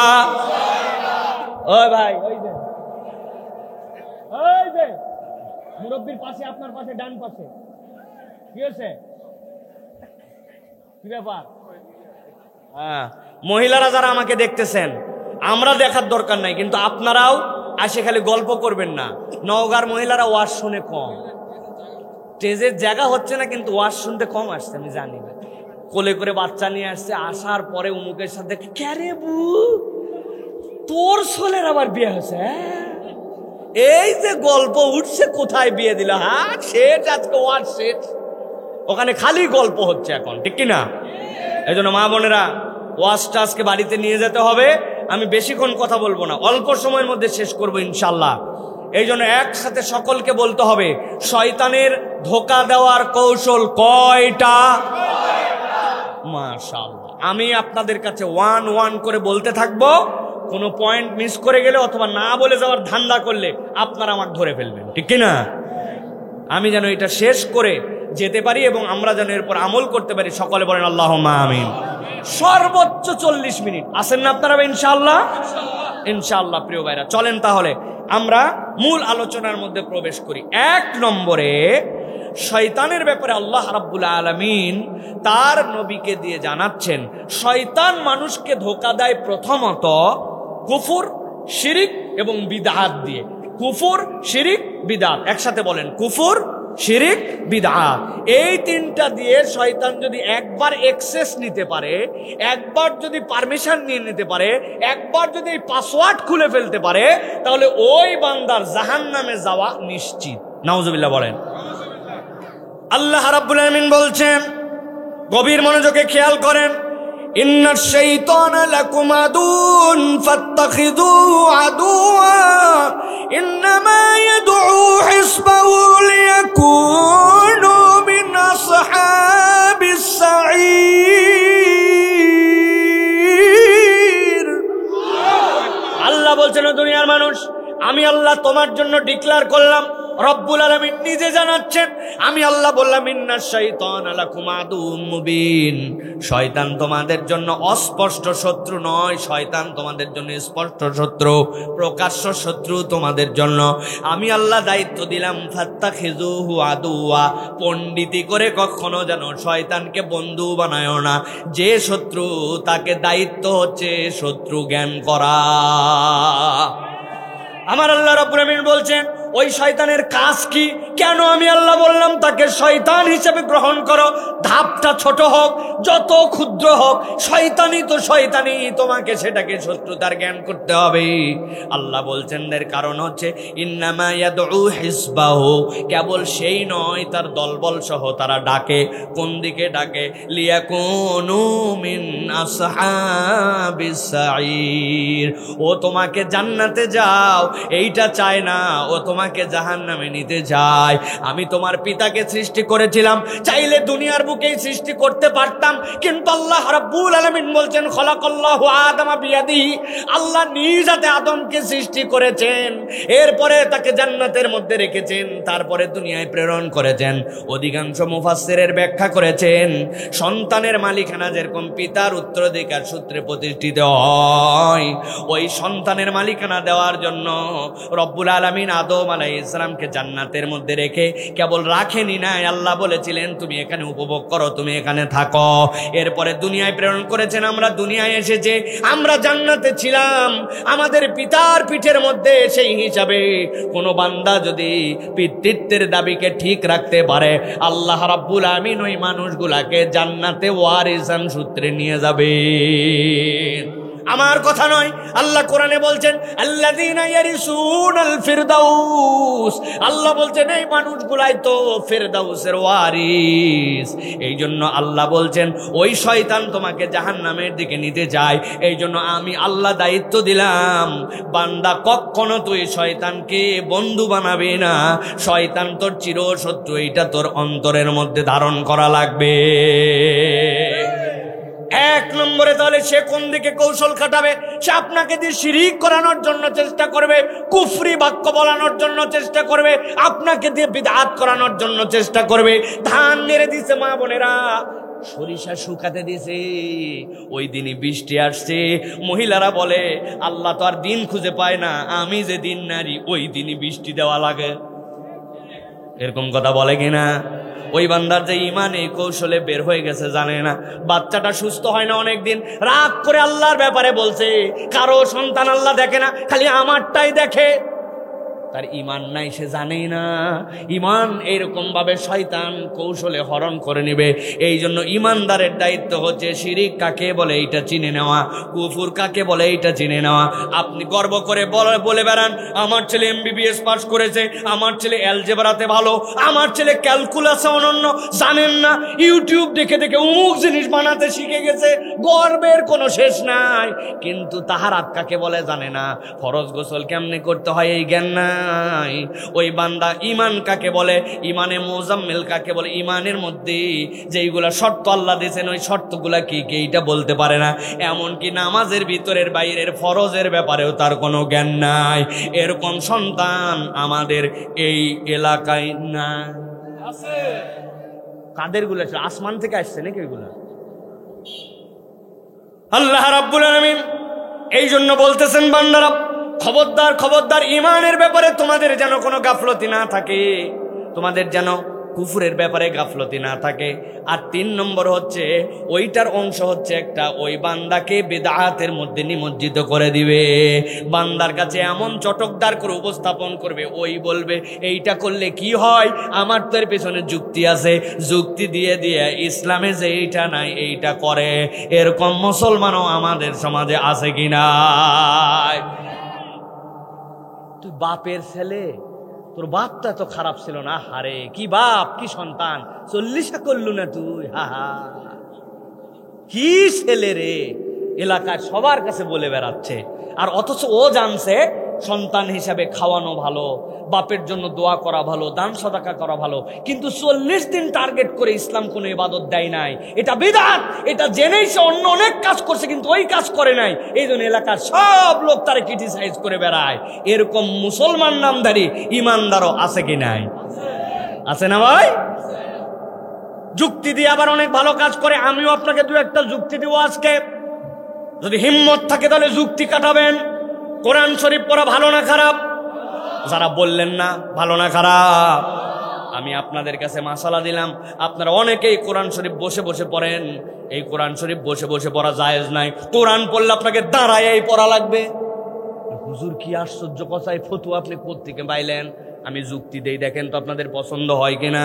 ওই ভাই, ওই যে মুরব্বির পাশে, আপনার পাশে, ডান পাশে, কি হয়েছে? কি ব্যাপার? হ্যাঁ, মহিলারা যারা আমাকে দেখতেছেন, আমরা দেখার দরকার নাই, কিন্তু আপনারাও আসে খালি গল্প করবেন না। নওগাঁর মহিলারা ওয়াজ শুনে কম, স্টেজের জায়গা হচ্ছে না, কিন্তু ওয়াজ শুনতে কম আসছে, আমি জানি। কোলে করে বাচ্চা নিয়ে আসছে, আসার পরে উমুকের সাথে, ক্যারে বু তোর ছোলের আবার বিয়ে হয়েছে, এই যে গল্প উঠছে, কোথায় বিয়ে দিল, হ্যাঁ শেষ, আজকে ওয়াজ শেষ, ওখানে খালি গল্প হচ্ছে এখন, ঠিক কিনা? এই জন্য মা বোনেরা, ওয়াজটা আজকে বাড়িতে নিয়ে যেতে হবে। আমি বেশিক্ষণ কথা বলবো না, অল্প সময়ের মধ্যে শেষ করবো ইনশাল্লাহ। এই জন্য একসাথে সকলকে বলতে হবে, শয়তানের ধোঁকা দেওয়ার কৌশল কয়টা? মাশাআল্লাহ। আমি আপনাদের কাছে 1 করে বলতে থাকবো, কোনো পয়েন্ট মিস করে গেলে অথবা না বলে যাওয়ার ধান্দা করলে আপনারা আমাকে ধরে ফেলবেন, ঠিক কিনা? আমি যেন এটা শেষ করে যেতে পারি এবং আমরা যেন এরপর আমল করতে পারি। সকলে বলেন আল্লাহুম্মা আমিন। সর্বোচ্চ 40 মিনিট আছেন না আপনারা? ইনশাআল্লাহ, ইনশাআল্লাহ। প্রিয় ভাইরা, চলেন তাহলে আমরা মূল আলোচনার মধ্যে প্রবেশ করি। 1 নম্বরে শয়তানের ব্যাপারে আল্লাহ রাব্বুল আলামিন তার নবীকে দিয়ে জানাচ্ছেন, শয়তান মানুষকে ধোঁকা দেয় প্রথমত কুফর, শিরিক এবং বিদআত দিয়ে। কুফর, শিরিক, বিদআত, একসাথে বলেন, কুফর, শিরিক, বিদআত। এই 3টা দিয়ে শয়তান যদি একবার অ্যাক্সেস নিতে পারে, একবার যদি পারমিশন নিয়ে নিতে পারে, একবার যদি এই পাসওয়ার্ড খুলে ফেলতে পারে, তাহলে ওই বান্দার জাহান্নামে যাওয়া নিশ্চিত। নাউজুবিল্লাহ বলেন। আল্লাহ রাব্বুল আলামিন বলছেন, গভীর মনোযোগে খেয়াল করেন, ইন্নাশ শাইতানা লাকুম আদুন ফাত্তাখিযুহু আদুওয়া ইন্নামা ইয়াদউ হিসবাহু লিয়াকুনু মিন আসহাবিস সাঈর। আল্লাহ বলছেন, দুনিয়ার মানুষ, আমি আল্লাহ তোমার জন্য ডিক্লেয়ার করলাম, রব্বুল আলামিন নিজে জানাচ্ছেন, আমি আল্লাহ বললাম, ইন্নাশ শাইতানা লাকুম আদুউম মুবিন, শয়তান তোমাদের জন্য অস্পষ্ট শত্রু নয়, শয়তান তোমাদের জন্য স্পষ্ট শত্রু, প্রকাশ্য শত্রু তোমাদের জন্য। আমি আল্লাহ দায়িত্ব দিলাম, ফাত্তাখিযুহু আদুওয়া, পণ্ডিতি করে কখনো যেন শয়তানকে বন্ধু বানায়ো না। যে শত্রু, তাকে দায়িত্ব হচ্ছে শত্রু জ্ঞান করা। আমার আল্লাহ রাব্বুল আলামিন বলছেন, ওই শয়তানের কাজ কি? কেন আমি আল্লাহ বললাম তাকে শয়তান হিসেবে গ্রহণ করো? ধাপটা ছোট হোক, যত ক্ষুদ্র হোক, শয়তানি তো শয়তানি, তোমাকে সেটাকে শত্রুতার জ্ঞান করতে হবে। আল্লাহ বলছেন এর কারণ হচ্ছে ইন্নামা ইয়াদউ হিসবাহু, কেবল সেই নয়, তার দলবল সহ তারা ডাকে। কোন দিকে ডাকে? লিয়াকুনু মিন আসহাবিস সাঈর, ও তোমাকে জান্নাতে যাও এইটা চায় না, ও তোমাকে জাহান্নামে নিতে চায়। আমি তোমার পিতাকে সৃষ্টি করেছিলাম, চাইলে দুনিয়ার বুকেই সৃষ্টি করতে পারতাম, কিন্তু আল্লাহ রাব্বুল আলামিন বলছেন খলাকাল্লাহু আদামা বিয়াদিহি, আল্লাহ নিজ হাতে আদমকে সৃষ্টি করেছেন, এরপরে তাকে জান্নাতের মধ্যে রেখেছেন, তারপরে দুনিয়ায় প্রেরণ করেছেন। অধিকাংশ মুফাসসিরের ব্যাখ্যা করেছেন সন্তানের মালিকানা যেরকম পিতার উত্তরাধিকার সূত্রে প্রতিষ্ঠিত হয়, ওই সন্তানের মালিকানা দেওয়ার জন্য রব্বুল আলামিন আদম আলাইহিস সালামকে জান্নাতের মধ্যে রেখে কেবল রাখেনি নাই, আল্লাহ বলেছিলেন তুমি এখানে উপভোগ করো, তুমি এখানে থাকো। এরপরে দুনিয়ায় প্রেরণ করেছেন। আমরা দুনিয়ায় এসেছে, আমরা জান্নাতে ছিলাম, আমাদের পিতার পিঠের মধ্যে সেই হিসাবে কোনো বান্দা যদি পিতৃত্বের দাবিকে ঠিক রাখতে পারে, আল্লাহ রাব্বুল আমিন ওই মানুষগুলাকে জান্নাতে ওয়ারিসান সূত্রে নিয়ে যাবে। আমার কথা নয়, আল্লাহ কোরআনে বলছেন আল্লাযীনা ইয়ারিসুনাল ফিরদাউস, আল্লাহ বলছেন এই মানুষগুলাই তো ফিরদাউসের ওয়ারিস। এই জন্য আল্লাহ বলছেন ওই শয়তান তোমাকে জাহান্নামের দিকে নিতে যায়, এই জন্য আমি আল্লাহ দায়িত্ব দিলাম, বান্দা কখনো তুই শয়তানকে বন্ধু বানাবে না, শয়তান তোর চিরশত্রু, এইটা তোর অন্তরের মধ্যে ধারণ করা লাগবে। এক নম্বরে তাহলে সে কোন দিকে কৌশল খাটাবে? সে আপনাকে দিয়ে শিরিক করানোর জন্য চেষ্টা করবে, কুফরি বাক্য বলানোর জন্য চেষ্টা করবে, আপনাকে দিয়ে বিদআত করানোর জন্য চেষ্টা করবে। ধান নেড়ে দিছে মা বোনেরা, সরিষা শুকাতে দিছে, ওই দিনই বৃষ্টি আসছে। মহিলারা বলে আল্লাহ তো আর দিন খুঁজে পায় না, আমি যে দিন নারী ওই দিনই বৃষ্টি দেওয়া লাগে। এরকম কথা বলে কিনা? ওই বান্দার যে ইমান এই কৌশলে বের হয়ে গেছে জানে না। বাচ্চাটা সুস্থ হয় না অনেকদিন, রাগ করে আল্লাহর ব্যাপারে বলছে, কারো সন্তান আল্লাহ দেখে না, খালি আমারটাই দেখে। তার ইমান নাই, সে জানেই না। ইমান এইরকম ভাবে শয়তান কৌশলে হরণ করে নেবে। এই জন্য ইমানদারের দায়িত্ব হচ্ছে শিরিক কাকে বলে এইটা চিনে নেওয়া, কুফুর কাকে বলে এইটা চিনে নেওয়া। আপনি গর্ব করে বলে বেড়ান আমার ছেলে MBBS পাস করেছে, আমার ছেলে অ্যালজেব্রাতে ভালো, আমার ছেলে ক্যালকুলাসে অনন্য, জানেন না ইউটিউব দেখে দেখে অমুক জিনিস বানাতে শিখে গেছে, গর্বের কোনো শেষ নাই। কিন্তু তাহারাত কাকে বলে জানে না, ফরজ গোসল কেমনে করতে হয় এই জ্ঞান না। ওই বান্দা ইমান কাকে বলে, ইমানে মুজাম্মিল কাকে বলে, ইমানের মধ্যে যেইগুলা শর্ত আল্লাহ দিয়েছেন ওই শর্তগুলা কি কি এইটা বলতে পারে না। এমনকি নামাজের ভিতরের বাইরের ফরজের ব্যাপারেও তার কোনো জ্ঞান নাই। এরকম সন্তান আমাদের এই এলাকায় না আছে। কাদের গুলো আসমান থেকে আসছে নাকি ওইগুলা? আল্লাহ রাব্বুল আলামিন এই জন্য বলতেছেন বান্দারা খবরদার খবরদার, ইমানের ব্যাপারে তোমাদের যেন কোনো গাফলতি না থাকে, তোমাদের যেন কুফরের ব্যাপারে গাফলতি না থাকে। আর 3 নম্বর হচ্ছে ওইটার অংশ হচ্ছে একটা, ওই বান্দাকে বিদআতের মধ্যে নিমজ্জিত করে দিবে। বান্দার কাছে এমন চটকদার করে উপস্থাপন করবে, ওই বলবে এইটা করলে কি হয়, আমার তো এর পেছনে যুক্তি আছে, যুক্তি দিয়ে দিয়ে ইসলামে যে এইটা নাই এইটা করে। এরকম মুসলমানও আমাদের সমাজে আছে কিনা? তুই বাপের ছেলে, তোর বাপটা তো খারাপ ছিল না, হারে কি বাপ কি সন্তান, 40 করলু না তুই, হা হা কি ছেলে রে, এলাকায় সবার কাছে বলে বেড়াচ্ছে। আর অথচ ও জানছে সন্তান হিসাবে খাওয়ানো ভালো, বাপের জন্য দোয়া করা ভালো, দান সদাকা করা ভালো, কিন্তু 40 দিন টার্গেট করে ইসলাম কোনো ইবাদত দেয় নাই, এটা বিদআত। এটা জেনেই সে অন্য অনেক কাজ করছে কিন্তু ওই কাজ করে নাই, এই জন্য এলাকার সব লোক তারে ক্রিটিসাইজ করে বেড়ায়। এরকম মুসলমান নামধারী ইমানদারও আছে কি নাই? আছে না ভাই? যুক্তি দিয়ে আবার অনেক ভালো কাজ করে। আমিও আপনাকে 2-1টা যুক্তি দিব আজকে, যদি হিম্মত থাকে তাহলে যুক্তি কাটাবেন। কোরআন শরীফ পড়া ভালো না খারাপ? যারা বললেন না ভালো না খারাপ, আমি আপনাদের কাছে মাসালা দিলাম। আপনারা অনেকেই কোরআন শরীফ বসে বসে পড়েন, এই কোরআন শরীফ বসে বসে পড়া জায়েজ নাই। কোরআন পড়লে আপনাকে দাঁড়ায় পড়া লাগবে। হুজুর কি আশ্চর্য কথা, এই ফতোয়া আপনি কোত্থেকে পাইলেন? আমি যুক্তি দেই, দেখেন তো আপনাদের পছন্দ হয় কিনা।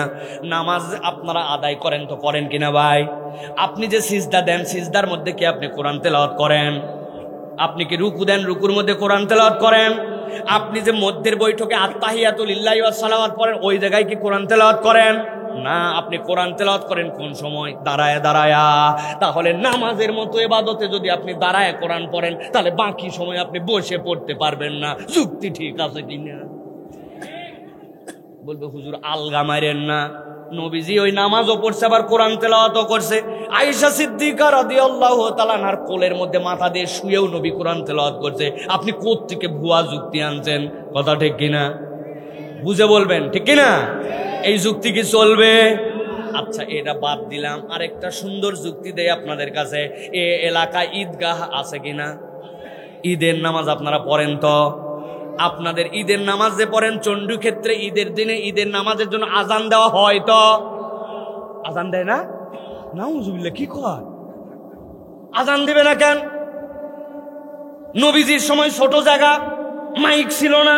নামাজ আপনারা আদায় করেন তো করেন কিনা ভাই? আপনি যে সিজদা দেন, সিজদার মধ্যে কি আপনি কোরআন তেলাওয়াত করেন? আপনি কি রুকু দেন, রুকুর মধ্যে কোরআন তেলাওয়াত করেন? আপনি যে মধ্যের বৈঠকে আত্তাহিয়াতু লিল্লাহি ওয়াস সালাওয়াত পড়েন, ওই জায়গায় কি কোরআন তেলাওয়াত করেন? না, আপনি কোরআন তেলাওয়াত করেন কোন সময়? দাঁড়ায় দাঁড়ায়া। তাহলে নামাজের মতো ইবাদতে যদি আপনি দাঁড়ায় কোরআন পড়েন, তাহলে বাকি সময় আপনি বসে পড়তে পারবেন না। যুক্তি ঠিক আছে কিনা? বলবে হুজুর আলগা মারেন না, নবীজি ওই নামাজও পড়ছে আবার কোরআন তেলাওয়াতও করছে। আয়েশা সিদ্দিকা রাদিয়াল্লাহু তাআলা আনহার কোলের মধ্যে মাথা দিয়ে শুয়েও নবী কোরআন তেলাওয়াত করছে। আপনি কোত্থেকে ভুয়া যুক্তি আনছেন? কথা ঠিক কিনা? বুঝে বলবেন, ঠিক কিনা? এই যুক্তি কি চলবে? আচ্ছা, এটা বাদ দিলাম, আরেকটা সুন্দর যুক্তি দেয় আপনাদের কাছে। এ এলাকায় ঈদগাহ আছে কিনা? ঈদের নামাজ আপনারা পড়েন তো? আপনাদের ঈদের নামাজ যে পড়েন, চন্ডী ক্ষেত্রে ঈদের দিনে ঈদের নামাজের জন্য আজান দেওয়া হয় তো? আজান দেয় না? নাউজুবিল্লাহ, কি কয়? আজান দিবে না কেন? নবীজির সময় ছোট জায়গা, মাইক ছিল না,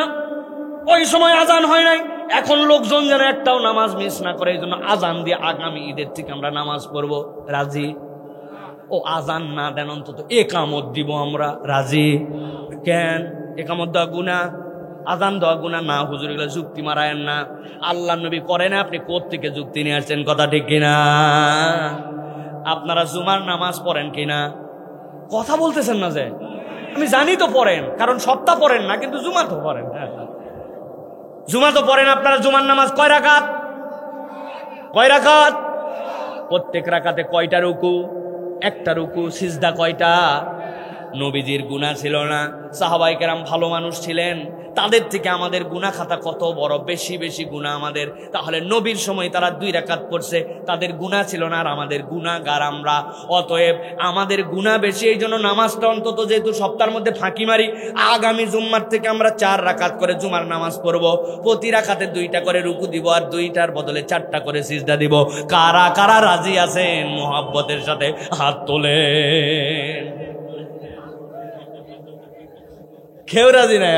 ওই সময় আজান হয় নাই। এখন লোকজন যেন একটাও নামাজ মিস না করে, এই জন্য আজান দিয়ে আগামী ঈদের থেকে আমরা নামাজ পড়বো। রাজি? ও আজান না দেন, অন্তত একামত দিব আমরা। রাজি? কেন? একামত দেওয়া গুনাহ, আজান দেওয়া গুনাহ না। হুজুর এগুলো যুক্তি মারায়েন না। আল্লাহ নবী করে না, আপনি কোত্থেকে যুক্তি নিয়ে আসছেন? কথা ঠিক কিনা? আপনারা জুমার নামাজ পড়েন কিনা? কথা বলতেছেন না যে? আমি জানি তো পড়েন, কারণ সপ্তাহ পড়েন না, কিন্তু জুমা তো পড়েন। হ্যাঁ, জুমা তো পড়েন আপনারা। জুমার নামাজ কয় রাকাত? কয় রাকাত? প্রত্যেক রাকাতে কয়টা রুকু? একটা রুকু। সিজদা কয়টা? নবীজির গুনাহ ছিল না, সাহাবায়ে কেরাম ভালো মানুষ ছিলেন, তাদের থেকে আমাদের গুনাহ খাতা কত বড়, বেশি বেশি গুনাহ আমাদের। তাহলে নবীর সময় তারা 2 রাকাত পড়ছে, তাদের গুনাহ ছিল না, আর আমাদের গুনাহগার আমরা। অতএব আমাদের গুনাহ বেশি, এই জন্য নামাজটা অন্তত যেহেতু সপ্তাহের মধ্যে ফাঁকি মারি, আগামী জুম্মার থেকে আমরা 4 রাকাত করে জুমার নামাজ পড়ব। প্রতি রাকাতে 2টা করে রুকু দিব, আর 2টার বদলে 4টা করে সিজদা দিব। কারা কারা রাজি আছেন? মোহাব্বতের সাথে হাত তোলেন। কেউ রাজি নাই?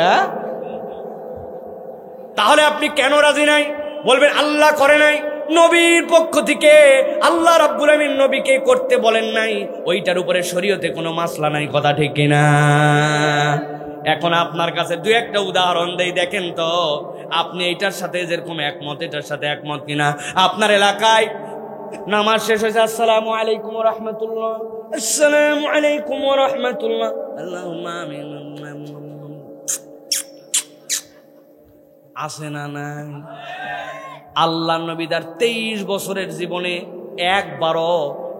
তাহলে আপনি কেন রাজি নাই? বলবেন আল্লাহ করে নাই, নবীর পক্ষ থেকে আল্লাহ রাব্বুল আমিন নবীকে করতে বলেন নাই, ওইটার উপরে শরীয়তে কোনো মাসলা নাই। কথা ঠিক কিনা? এখন আপনার কাছে 2-1টা উদাহরণ দেই, দেখেন তো আপনি এইটার সাথে যেরকম একমত, এটার সাথে একমত কিনা। আপনার এলাকায় নামাজ শেষ হয়েছে, আসসালামু আলাইকুম ওয়া রাহমাতুল্লাহ, আসসালামু আলাইকুম ওয়া রাহমাতুল্লাহ, আল্লাহুম্মা আমিন। আছে না নাই? আল্লাহ নবী তার 23 বছরের জীবনে একবারও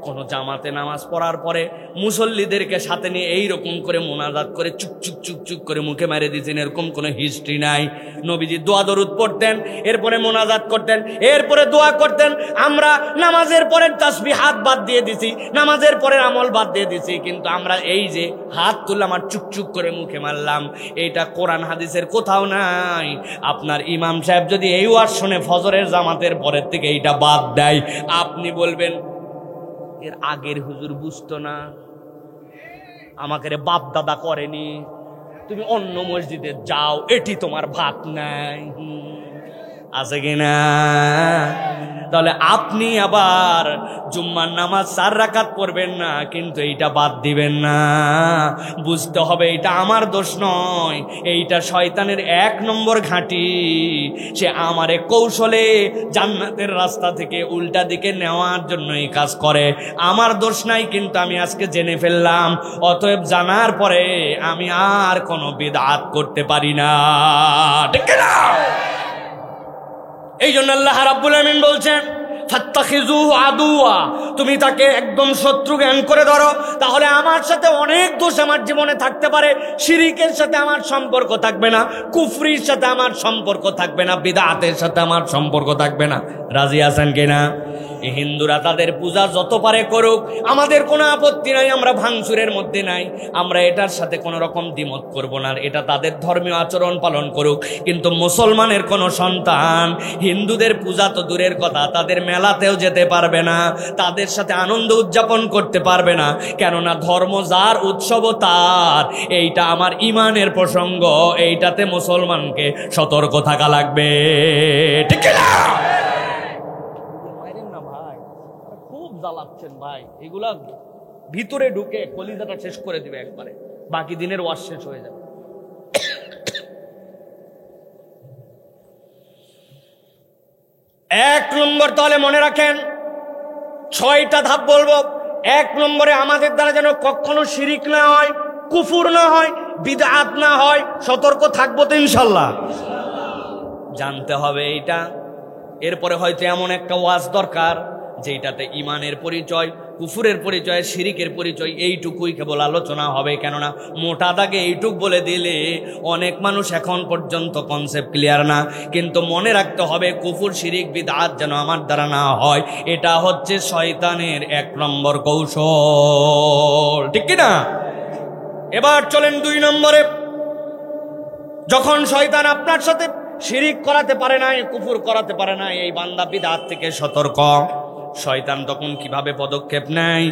কোনো জামাতে নামাজ পড়ার পরে মুসল্লিদেরকে সাথে নিয়ে এইরকম করে মোনাজাত করে চুক চুক চুক চুক করে মুখে মেরে দিয়েছেন, এরকম কোনো হিস্ট্রি নাই। নবীজি দোয়া দরুদ পড়তেন, এরপরে মোনাজাত করতেন, এরপরে দোয়া করতেন। আমরা নামাজের পরে তাসবিহাত বাদ দিয়ে দিছি, নামাজের পরে আমল বাদ দিয়ে দিছি, কিন্তু আমরা এই যে হাত তুললাম আর চুক চুক করে মুখে মারলাম, এটা কোরআন হাদিসের কোথাও নাই। আপনার ইমাম সাহেব যদি এই ওয়াজ শুনে ফজরের জামাতের পরের থেকে এইটা বাদ দেয়, আপনি বলবেন এর আগের হুজুর বুঝতো না, আমাকে রে বাপ দাদা করেনি, তুমি অন্য মসজিদে যাও, এটি তোমার ভাত নাই। আছে কিনা? তাহলে আপনি আবার জুম্মার নামাজ 4 রাকাত পড়বেন না, কিন্তু এইটা বাদ দিবেন না। বুঝতে হবে এটা আমার দোষ নয়, এইটা শয়তানের 1 নম্বর ঘাঁটি। সে আমারে কৌশলে জান্নাতের রাস্তা থেকে উল্টা দিকে নেওয়ার জন্য এই কাজ করে। আমার দোষ নাই, কিন্তু আমি আজকে জেনে ফেললাম, অতএব জানার পরে আমি আর কোনো বিদআত করতে পারি না। ঠিক না? এই জন্য আল্লাহ রাব্বুল আমিন বলছেন ফাত্তাখিযুহু আদুওয়া, তুমি তাকে একদম শত্রু জ্ঞান করে ধরো, তাহলে আমার সাথে অনেক দোষ আমার জীবনে থাকতে পারে। শিরিকের সাথে আমার সম্পর্ক থাকবে না, কুফরির সাথে আমার সম্পর্ক থাকবে না, বিদআতের সাথে আমার সম্পর্ক থাকবে না। রাজি আছেন কিনা? এই হিন্দুরা তাদের পূজা যত পারে করুক, আমাদের কোনো আপত্তি নাই, আমরা ভাঙচুরের মধ্যে নাই, আমরা এটার সাথে কোনো রকম দ্বিমত করব না, এটা তাদের ধর্মীয় আচরণ পালন করুক। কিন্তু মুসলমানের কোনো সন্তান হিন্দুদের পূজা তো দূরের কথা, তাদের মেলাতেও যেতে পারবে না, তাদের সাথে আনন্দ উদযাপন করতে পারবে না। কেননা ধর্ম যার, উৎসব তার। এইটা আমার ইমানের প্রসঙ্গ, এইটাতে মুসলমানকে সতর্ক থাকা লাগবে, ঠিক না? ভাই খুব জ্বালাচ্ছেন ভাই, এগুলা ভিতরে ঢুকে কলিজাটা শেষ করে দিবে একবারে, বাকি দিনের ওয়াজ শেষ হয়ে যাবে। এক নম্বর তাহলে মনে রাখেন, 6টা ধাপ বলবো। 1 নম্বরে আমাদের দ্বারা যেন কখনো শিরিক না হয়, কুফুর না হয়, বিদআত না হয়, সতর্ক থাকবো তো ইনশাল্লাহ। জানতে হবে এইটা। এরপরে হয়তো এমন একটা ওয়াজ দরকার যেটাতে ইমানের পরিচয়, কুফুরের পরিচয়, শিরিকের পরিচয়, এইটুকুই কেবল আলোচনা হবে। কেননা মোটা দাগে এইটুক বলে দিলে অনেক মানুষ এখন পর্যন্ত কনসেপ্ট ক্লিয়ার না। কিন্তু মনে রাখতে হবে কুফুর, শিরিক, বিদআত যেন আমার দ্বারা না হয়। এটা হচ্ছে শয়তানের 1 নম্বর কৌশল, ঠিক কিনা? এবার চলেন 2 নম্বরে। যখন শয়তান আপনার সাথে শিরিক করাতে পারে না, কুফুর করাতে পারে না, এই বান্দা বিদআত থেকে সতর্ক। শয়তান তখন কিভাবে পদক্ষেপ নেয়?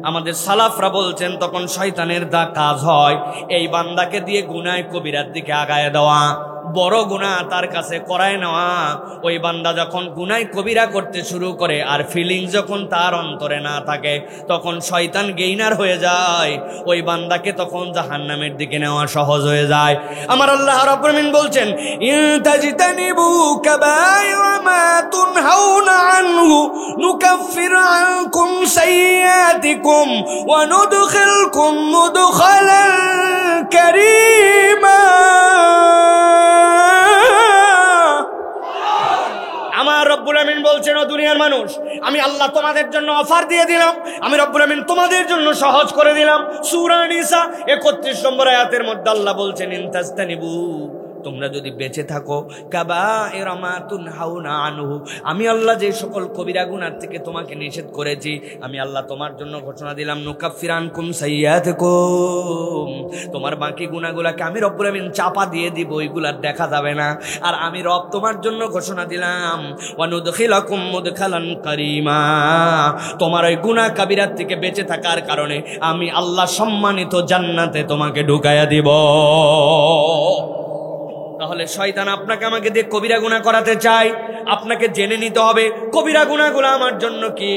আমাদের সালাফরা বলছেন তখন শয়তানের কাজ হয় এই বান্দাকে দিয়ে গুনাহ কবিরার দিকে আগায় দেওয়া, বড় গুনাহ তার কাছে করায় নেওয়া। ওই বান্দা যখন গুনাহ কবিরা করতে শুরু করে আর ফিলিংস যখন তার অন্তরে না থাকে, তখন শয়তান গেইনার হয়ে যায়, ওই বান্দাকে তখন জাহান্নামের দিকে নেওয়া সহজ হয়ে যায়। আমার আল্লাহ রাব্বুল আলামিন বলছেন, ইন তাজতানিবু কাবায়িরা মা তুনহাউনা আনহু নুকাফির আনকুম সাইয়্যাতিকুম ওয়া নুদখিলকুম মুদখালান কারীমা। আমার রব্বুল আমিন বলছেন, ও দুনিয়ার মানুষ, আমি আল্লাহ তোমাদের জন্য অফার দিয়ে দিলাম, আমি রব্বুল আমিন তোমাদের জন্য সহজ করে দিলাম। সূরা নিসা 31 নম্বর আয়াতের মধ্যে আল্লাহ বলছেন, ইনতাস্তানিবু, তোমরা যদি বেঁচে থাকো, কাবায়িরা মা তুনহাউনা আনহু, আমি আল্লাহ যে সকল কবিরা গুনাহ থেকে তোমাকে নিষেধ করেছি, আমি আল্লাহ তোমার জন্য ঘোষণা দিলাম, নুকাফির আনকুম সাইয়্যাতিকুম, তোমার বাকি গুনাহগুলোকে আমি রব্বুল আমিন চাপা দিয়ে দিব, ওইগুলা দেখা যাবে না। আর আমি রব তোমার জন্য ঘোষণা দিলাম, ওয়া নুদখিলাকুম মুদখালান কারীমা, তোমার ওই গুনাহ কাবিরাত থেকে বেঁচে থাকার কারণে আমি আল্লাহ সম্মানিত জান্নাতে তোমাকে ঢুকাইয়া দিব। তাহলে শয়তান আপনাকে আমাকে দিয়ে কবিরা গুনাহ করাতে চায়। আপনাকে জেনে নিতে হবে কবিরা গুনাহগুলো আমার জন্য কি।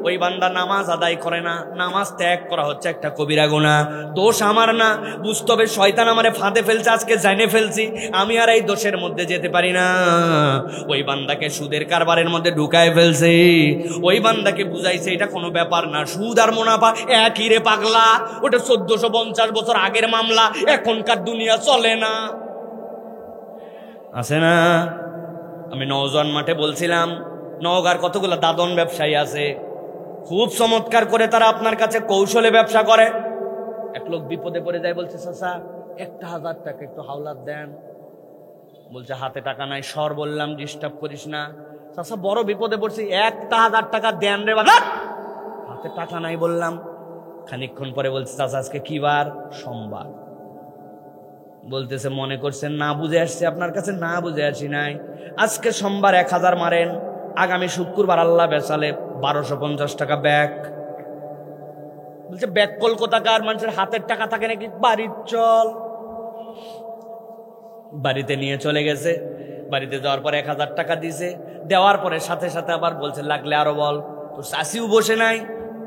ওই বান্দা নামাজ আদায় করে না, নামাজ ত্যাগ করা হচ্ছে একটা কবিরা গুনাহ। দোষ আমার না, বুঝতে হবে শয়তান আমারে ফাঁদে ফেলছে, আজকে জেনে ফেলছি, আমি আর এই দোষের মধ্যে যেতে পারি না। ওই বান্দাকে সুদের কারবারের মধ্যে ঢুকায় ফেলছে, ওই বান্দাকে বুঝাইছে এটা কোনো ব্যাপার না, সুদ আর মুনাফা একই রে পাগলা, ওটা 1450 বছর আগের মামলা, এখনকার দুনিয়া চলে না, আছে না? আমি নওজোয়ান মাঠে বলছিলাম, নওগাঁর কতগুলো দাদন ব্যবসায়ী আছে, খুব চমৎকার করে তারা আপনার কাছে কৌশলে ব্যবসা করে। এক লোক বিপদে পড়ে যায়, বলছে চাচা 1000 টাকা একটু হাওলাত দেন। বলছে হাতে টাকা নাই। সর বললাম, ডিস্টার্ব করিস না। চাচা বড় বিপদে পড়ছি, 1000 টাকা দেন রে বাবা। হাতে টাকা নাই বললাম। খানিকক্ষণ পরে বলছে, চাচা আজকে কি বার? সোমবার। বলতেছে মনে করছেন না বুঝে আসছে আপনার কাছে? না বুঝে আসি নাই। আজকে সোমবার 1000 মারেন, আগামী শুক্রবার আল্লাহ বেচালে 1250 টাকা ব্যাক। বলছে ব্যাক কলকাতাকার মানুষের হাতের টাকা থাকে নাকি? বাড়ির চল। বাড়িতে নিয়ে চলে গেছে। বাড়িতে যাওয়ার পর 1000 টাকা দিছে। দেওয়ার পরে সাথে সাথে আবার বলছে লাগলে আরো বল। তোর শাশিও বসে নাই,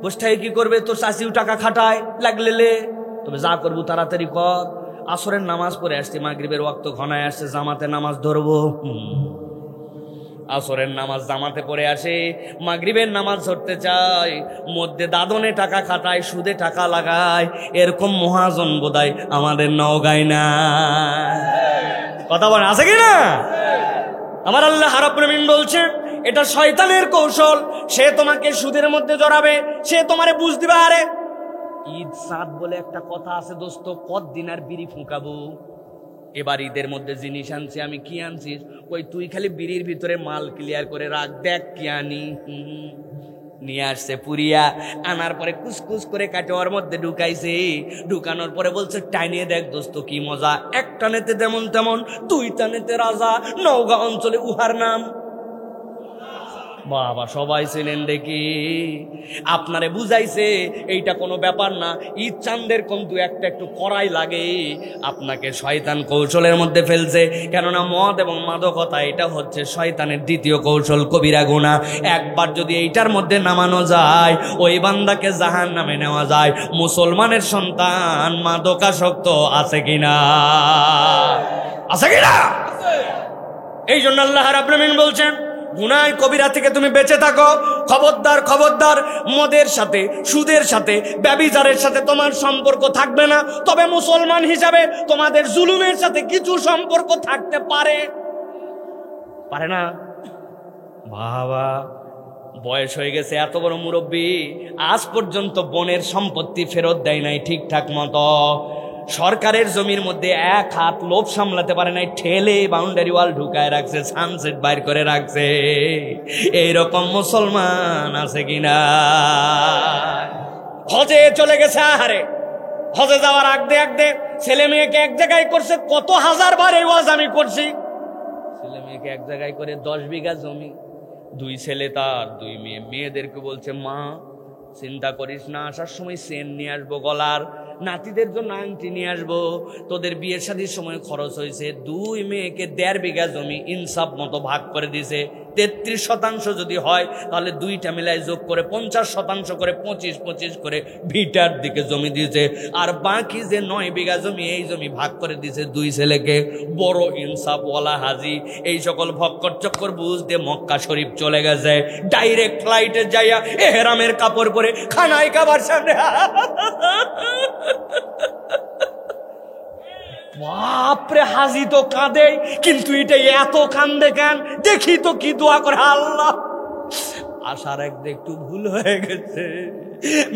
বসে থেকে কি করবে? তোর শাশিও টাকা খাটায়, লাগলে লে, তবে যা করবো তাড়াতাড়ি কর। আসরের নামাজ পড়ে আসছি, মাগরিবের ওয়াক্ত ঘনায় আসছে, জামাতে নামাজ ধরবো। আসরের নামাজ জামাতে পড়ে আসে, মাগরিবের নামাজ ধরতে চায়, মধ্যে দাদনে টাকা খাটায়, সুদে টাকা লাগায়। এরকম মহাজন বোধহয় আমাদের নওগাঁয় না। কথা বলেন, আছে কি না? আমার আল্লাহ রাব্বুল আমিন বলছে এটা শয়তানের কৌশল। সে তোমাকে সুদের মধ্যে জড়াবে, সে তোমারে বুঝ দিবে। আরে ঈদ সাদ বলে একটা কথা আছে দোস্ত, কতদিন আর বিড়ি ফুঁকাবো? এবার ঈদের মধ্যে জিনিস আনছি। আমি কি আনছিস? ওই তুই খালি বিড়ির ভিতরে মাল ক্লিয়ার করে রাখ, দেখ কি আনি। নিয়ে আসছে পুরিয়া, আনার পরে কুসকুস করে কাটোয়ার মধ্যে ঢুকাইছে। ঢুকানোর পরে বলছে টাইনিয়ে দেখ দোস্ত কি মজা, এক টানেতে তেমন তেমন, দুই টানেতে রাজা। নওগাঁ অঞ্চলে উহার নাম। বাবা সবাই ছিলেন দেখি, আপনারে বুঝাইছে এইটা কোনো ব্যাপার না, ঈদ চাঁদের কিন্তু একটা একটু কড়াই লাগে। আপনাকে শয়তান কৌশলের মধ্যে ফেলছে, কেননা মদ এবং মাদকতা এটা হচ্ছে শয়তানের দ্বিতীয় কৌশল, কবিরা গুনাহ। একবার যদি এইটার মধ্যে নামানো যায়, ওই বান্দাকে জাহান্নামে নেওয়া যায়। মুসলমানের সন্তান মাদকাসক্ত আছে কিনা? আছে কিনা? এই জন্য আল্লাহ রাব্বুল আলামিন বলছেন গুনাহ কবিরা থেকে তুমি বেঁচে থাকো। খবরদার খবরদার, মদের সাথে, সুদের সাথে, ব্যভিচারের সাথে তোমার সম্পর্ক থাকবে না। তবে মুসলমান হিসাবে তোমাদের জুলুমের সাথে কিছু সম্পর্ক থাকতে পারে, পারে না? বাবা বয়স হয়ে গেছে, এত বড় মুরব্বী, আজ পর্যন্ত বোনের সম্পত্তি ফেরত দেয় নাই ঠিকঠাক মতো। সরকারের জমির মধ্যে এক হাত লোভ সামলাতে পারে নাই, ঠেলে বাউন্ডারি ওয়াল ঢুকায় রাখছে, সানসেট বাইর করে রাখছে। এইরকম মুসলমান আছে কিনা? হজে চলে গেছে, আহারে হজে যাওয়ার আগদে আগদে ছেলে মেয়েকে এক জায়গায় করছে। কত হাজার বার এই ওয়াজ আমি করছি। ছেলে মেয়েকে এক জায়গায় করে 10 বিঘা জমি, 2 ছেলে তার 2 মেয়ে। মেয়েদেরকে বলছে মা চিন্তা করিস না, আসার সময় চেন নিয়ে আসবো গলার, নাতিদের জন্য আংটি নিয়ে আসবো, তোদের বিয়ের শাদীর সময় খরচ হয়েছে। 2 মেয়েকে 1.5 বিঘা জমি ইনসাফ মতো ভাগ করে দিছে। 33% যদি হয় তাহলে 2টা মিলাই যোগ করে 50% করে 25-25 করে ভিটার দিকে জমি দিয়েছে। আর বাকি যে 9 বিঘা জমি, এই জমি ভাগ করে দিয়েছে 2 ছেলেকে। বড় ইনসাফওয়ালা হাজি এই সকল ভক্কর চক্কর বুঝতে মক্কা শরীফ চলে গেছে। ডাইরেক্ট ফ্লাইটে যাইয়া এহরামের কাপড় পরে খানায় খাবার সামনে, বাপরে হাজি তো কাঁদে, কিন্তু এটা এত কান্দে কেন? দেখি তো কি দোয়া করে, আল্লাহ আসার একটু ভুল হয়ে গেছে,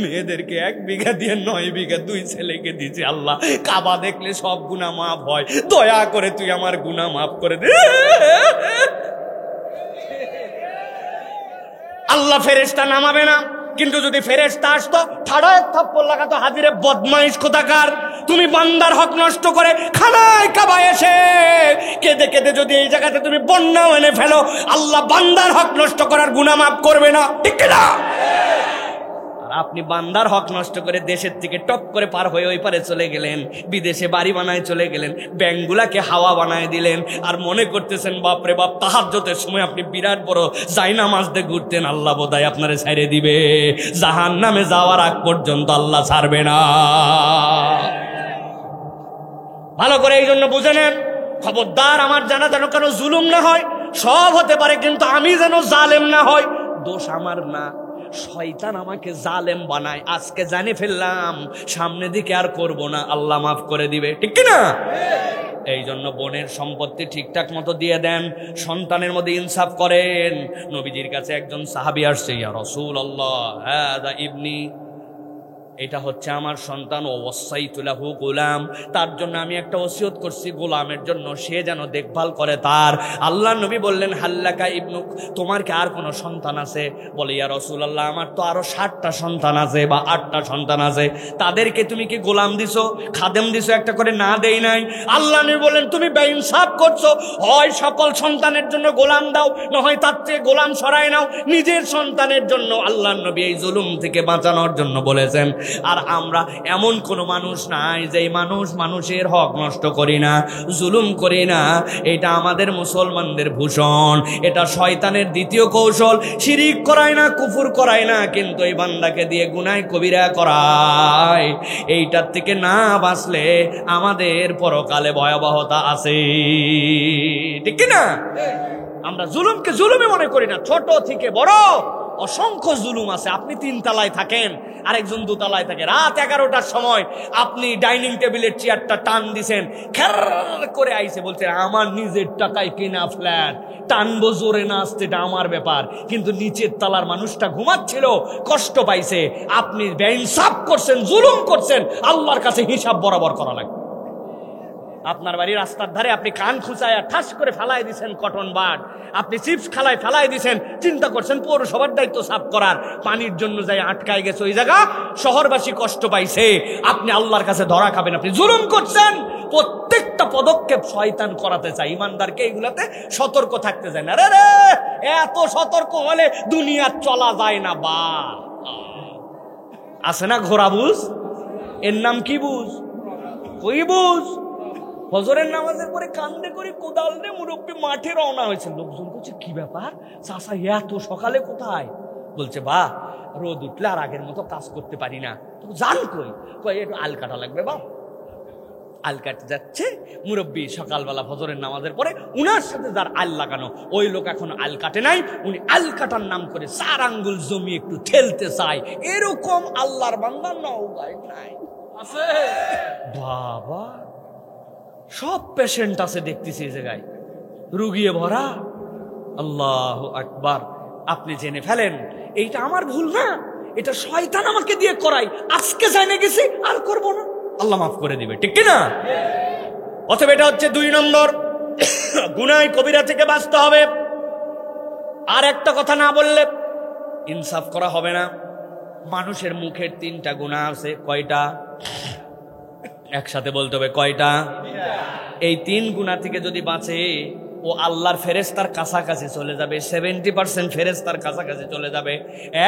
মেয়েদেরকে 1 বিঘা দিয়ে 9 বিঘা 2 ছেলেকে দিয়েছি। আল্লাহ কাবা দেখলে সব গুনাহ মাফ হয়, দয়া করে তুই আমার গুনাহ মাফ করে দে। আল্লাহ ফেরেশতা নামাবে না, কিন্তু যদি ফেরেশতা আসতো ঠাড়ায় থাপ্পড় লাগাতো, হাজিরে বদমাইশ কোথাকার, তুমি বান্দার হক নষ্ট করে খানায় কাবা এসে কেঁদে কেঁদে যদি এই জায়গাতে তুমি বন্যাও এনে ফেলো, আল্লাহ বান্দার হক নষ্ট করার গুনাহ মাফ করবে না, ঠিক না? আপনি বান্দার হক নষ্ট করে দেশের থেকে টপ করে পার হয়ে ওই পারে চলে গেলেন, বিদেশে বাড়ি বানায় চলে গেলেন, ব্যাংকগুলাকে হাওয়া বানায় দিলেন, আর মনে করতেছেন বাপরে বাপ তাহাজ্জুদের সময় আপনি বিরাট বড় জায়নামাজ দিয়ে ঘুরতেন, আল্লাহ বোধহয় আপনারে ছেড়ে দিবে। জাহান্নামে যাওয়ার আগ পর্যন্ত আল্লাহ ছাড়বে না। ভালো করে এই জন্য বুঝে নেন, খবরদার আমার জানা যেন কেন জুলুম না হয়। সব হতে পারে, কিন্তু আমি যেন জালেম না হয়। দোষ আমার না, শয়তান আমাকে জালেম বানায়। আজকে জানি ফেললাম, সামনে দিকে আর করব না, আল্লাহ মাফ করে দিবে, ঠিক কিনা? এই জন্য বোনের সম্পত্তি ঠিকঠাক মতো দিয়ে দেন, সন্তানের মধ্যে ইনসাফ করেন। নবীজির কাছে একজন সাহাবী আসছে, ইয়া রাসূলুল্লাহ হাদা ইবনি, এটা হচ্ছে আমার সন্তান, ও ওয়াসাইতু লাহু গোলাম, তার জন্য আমি একটা ওসিয়ত করছি গোলামের জন্য, সে যেন দেখভাল করে তার। আল্লাহর নবী বললেন হাল্লাকা ইবনুক, তোমার কি আর কোনো সন্তান আছে? বলে ইয়া রাসূলুল্লাহ আমার তো আরো 7টা সন্তান আছে বা 8টা সন্তান আছে, তাদেরকে তুমি কি গোলাম দিছো, খাদেম দিছো একটা করে? না দেই নাই। আল্লাহ নবী বললেন তুমি বেইনসাফ করছো, হয় সকল সন্তানের জন্য গোলাম দাও, না হয় তার থেকে গোলাম সরাই নাও নিজের সন্তানের জন্য। আল্লাহর নবী এই জুলুম থেকে বাঁচানোর জন্য বলেছেন। আর আমরা এমন কোন মানুষ নাই যে মানুষের হক নষ্ট করি না, জুলুম করি না। এটা আমাদের মুসলমানদের ভূষণ, এটা শয়তানের দ্বিতীয় কৌশল। শিরিক করায় না, কুফর করায় না, কিন্তু এই বান্দাকে দিয়ে গুনাহ কবিরা করায়। এইটার থেকে না বাঁচলে আমাদের পরকালে ভয়াবহতা আছে, ঠিক না? আমরা জুলুমকে জুলুমই মনে করি না, ছোট থেকে বড় অসংখ্য জুলুম আছে। আপনি 3 তলায় থাকেন, আরেকজন 2 তলায় থাকে, রাত 11টার সময় আপনি ডাইনিং টেবিলের চেয়ারটা টান দিছেন, খের করে আইছে, বলছে আমার নিজের টাকায় কিনা ফ্ল্যাট, টানবো জোরে না আসতে, এটা আমার ব্যাপার। কিন্তু নিচের তলার মানুষটা ঘুমাচ্ছিল, কষ্ট পাইছে, আপনি বেইনসাফ করছেন, জুলুম করছেন, আল্লাহর কাছে হিসাব বরাবর করা লাগবে। আপনার বাড়ি রাস্তার ধারে আপনি কান খুঁচায় ঠাস করে ফেলাই দিছেন কটন বাড, আপনি চিপস খালায় ফেলাই দিছেন, চিন্তা করছেন পৌরসভার দায়িত্ব সাফ করার, পানির জন্য যাই আটকায় গেছে ওই জায়গা, শহরবাসী কষ্ট পাইছে, আপনি আল্লাহর কাছে ধরা খাবেন, আপনি জুলুম করছেন। প্রত্যেকটা পদক্ষেপ শয়তান করাতে চায়, ইমানদারকে এইগুলাতে সতর্ক থাকতে চায় না। রে রে এত সতর্ক হলে দুনিয়া চলা যায় না। বা আছে না ঘোড়া বুঝ, এর নাম কি বুঝ, কই বুঝ। ফজরের নামাজের পরে কান্দে করে কোদাল দিয়ে মুরব্বী মাঠে রওনা হয়েছে। লোকজন বলছে কি ব্যাপার চাচা এত সকালে কোথায়? বলছে বা রোদ উঠলে আর আগের মতো কাজ করতে পারি না। তো জান কই একটু আল কাটা লাগবে বা। আল কাটতে যাচ্ছে মুরব্বী সকালবেলা ফজরের নামাজের পরে, উনার সাথে যার আল লাগানো ওই লোক এখন আল কাটে নাই, উনি আল কাটার নাম করে 4 আঙ্গুল জমি একটু ঠেলতে চায়। এরকম আল্লাহর বান্দা নওগাঁয় নাই আছে বাবা। সব পেশেন্ট আছে দেখতেছি এই জায়গায়, রুগিয়ে ভরা। আল্লাহু আকবার। আপনি জেনে ফেলেন এইটা আমার ভুল না, এটা শয়তান আমাকে দিয়ে করাই, আজকে জেনে গেছি আর করব না, আল্লাহ মাফ করে দিবে, ঠিক কিনা? অথবা এটা হচ্ছে 2 নম্বর, গুনাহ কবিরা থেকে বাঁচতে হবে। আর একটা কথা না বললে ইনসাফ করা হবে না। মানুষের মুখের 3টা গুনাহ আছে। কয়টা? একসাথে বলতে হবে কয়টা? এই 3 গুনাহ থেকে যদি বাঁচে ও আল্লাহর ফেরেশতার কাছাকাছি চলে যাবে, 70% ফেরেশতার কাছাকাছি চলে যাবে।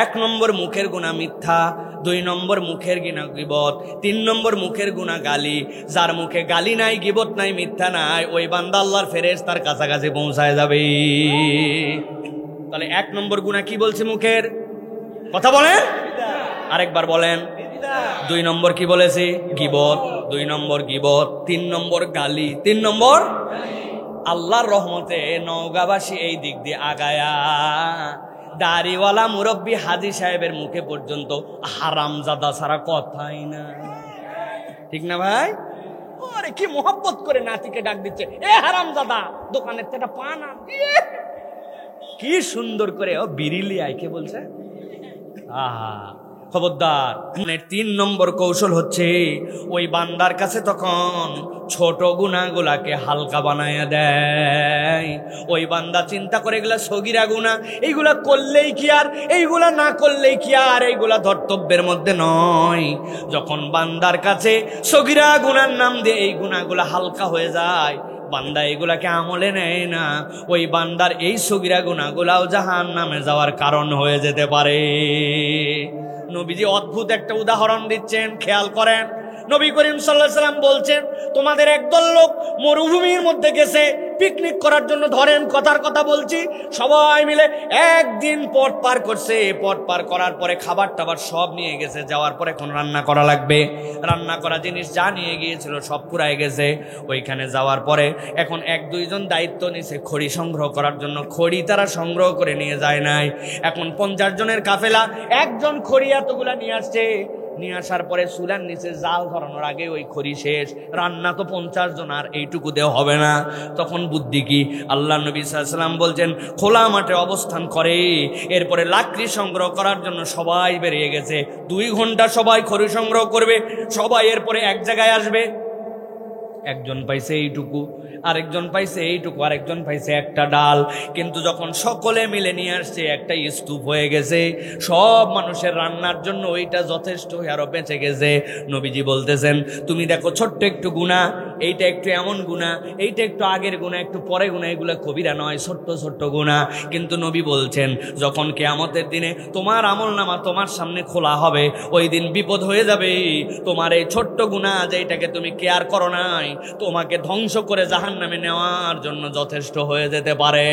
1 নম্বর মুখের গুনাহ মিথ্যা, 2 নম্বর মুখের গুনাহ গীবত, 3 নম্বর মুখের গুনাহ গালি। যার মুখে গালি নাই, গীবত নাই, মিথ্যা নাই, ওই বান্দা আল্লাহর ফেরেশতার কাছাকাছি পৌঁছায় যাবে। তাহলে 1 নম্বর গুনাহ কি বলছে? মুখের কথা বলেন, আরেকবার বলেন। 2 নম্বর কি বলেছি? গীবত। 2 নম্বর গীবত, 3 নম্বর গালি, 3 নম্বর আল্লাহর রহমতে নওগাঁবাসী এই দিক দিয়ে আগায়া দাড়িওয়ালা মুরব্বী হাজী সাহেবের মুখে পর্যন্ত হারামজাদা ছাড়া কথাই না, ঠিক না ভাই? আরে কি মোহাব্বত করে নাতিকে ডাক দিচ্ছে, এ হারামজাদা, দোকানের থেকে পান আন। কি সুন্দর করে ও বিরিলি আইকে বলছে। আহা, খবরদার। 3 নম্বর কৌশল হচ্ছে ওই বান্দার কাছে তখন ছোট গুনাহগুলাকে হালকা বানায়া দেয়। ওই বান্দা চিন্তা করে এগুলা সগীরা গুনাহ, এইগুলা করলেই কি আর, এইগুলা না করলেই কি আর, এইগুলা ধর্তব্যের মধ্যে নয়। যখন বান্দার কাছে সগীরা গুনার নাম দিয়ে এই গুনাহগুলা হালকা হয়ে যায়, বান্দা এগুলাকে আমলে নেয় না, ওই বান্দার এই সগীরা গুনাহগুলাও জাহান্নামে যাওয়ার কারণ হয়ে যেতে পারে। নবীজি অদ্ভুত একটা উদাহরণ দিচ্ছেন, খেয়াল করেন। নবী করিম সাল্লাল্লাহু আলাইহি ওয়াসাল্লাম বলছেন, তোমাদের একদল লোক মরুভূমির মধ্যে গেছে পিকনিক করার জন্য। ধরেন কথার কথা বলছি, সবাই মিলে একদিন পথ পার করছে। পথ পার করার পরে খাবার টাবার সব নিয়ে গেছে, যাওয়ার পরে এখন রান্না করা লাগবে। রান্না করা জিনিস যা নিয়ে গিয়েছিল সব পুরাই গেছে। ওইখানে যাওয়ার পরে এখন 1-2 জন দায়িত্ব নিছে খড়ি সংগ্রহ করার জন্য। খড়ি তারা সংগ্রহ করে নিয়ে যায় নাই। এখন 50 জনের কাফেলা, 1 জন খড়ি এতগুলা নিয়ে আসছে। নিয়ে আসার পরে চুলার নিচে জাল ধরানোর আগে ওই খড়ি শেষ। রান্না তো 50 জন, আর এইটুকু দেওয়া হবে না। তখন বুদ্ধি কি? আল্লাহ নবী সাল্লাল্লাহু আলাইহি ওয়াসাল্লাম বলছেন, খোলা মাঠে অবস্থান করে এরপরে লাকড়ি সংগ্রহ করার জন্য সবাই বেরিয়ে গেছে। 2 ঘন্টা সবাই খড়ি সংগ্রহ করবে, সবাই এরপরে এক জায়গায় আসবে। একজন পাইছে এইটুকু, আরেকজন পাইছে এইটুকু, আরেকজন পাইছে একটা ডাল। কিন্তু যখন সকলে মিলে নিয়ে আসছে, একটা স্তূপ হয়ে গেছে। সব মানুষের রান্নার জন্য ওইটা যথেষ্ট, আরো বেঁচে গেছে। নবীজি বলতেছেন, তুমি দেখো ছোট্ট একটু গুনাহ, এইটা একটু এমন গুনাহ, এইটা একটু আগের গুনাহ, একটু পরে গুনাহ, এগুলো কবিরা নয়, ছোট্ট ছোট্ট গুনাহ। কিন্তু নবী বলছেন, যখন কিয়ামতের দিনে তোমার আমলনামা তোমার সামনে খোলা হবে, ওই দিন বিপদ হয়ে যাবে। তোমার এই ছোট্ট গুনাহ যেটাকে তুমি কেয়ার করো নাই, তোমাকে ধ্বংস করে জাহান্নামে নেওয়ার জন্য যথেষ্ট হয়ে যেতে পারে।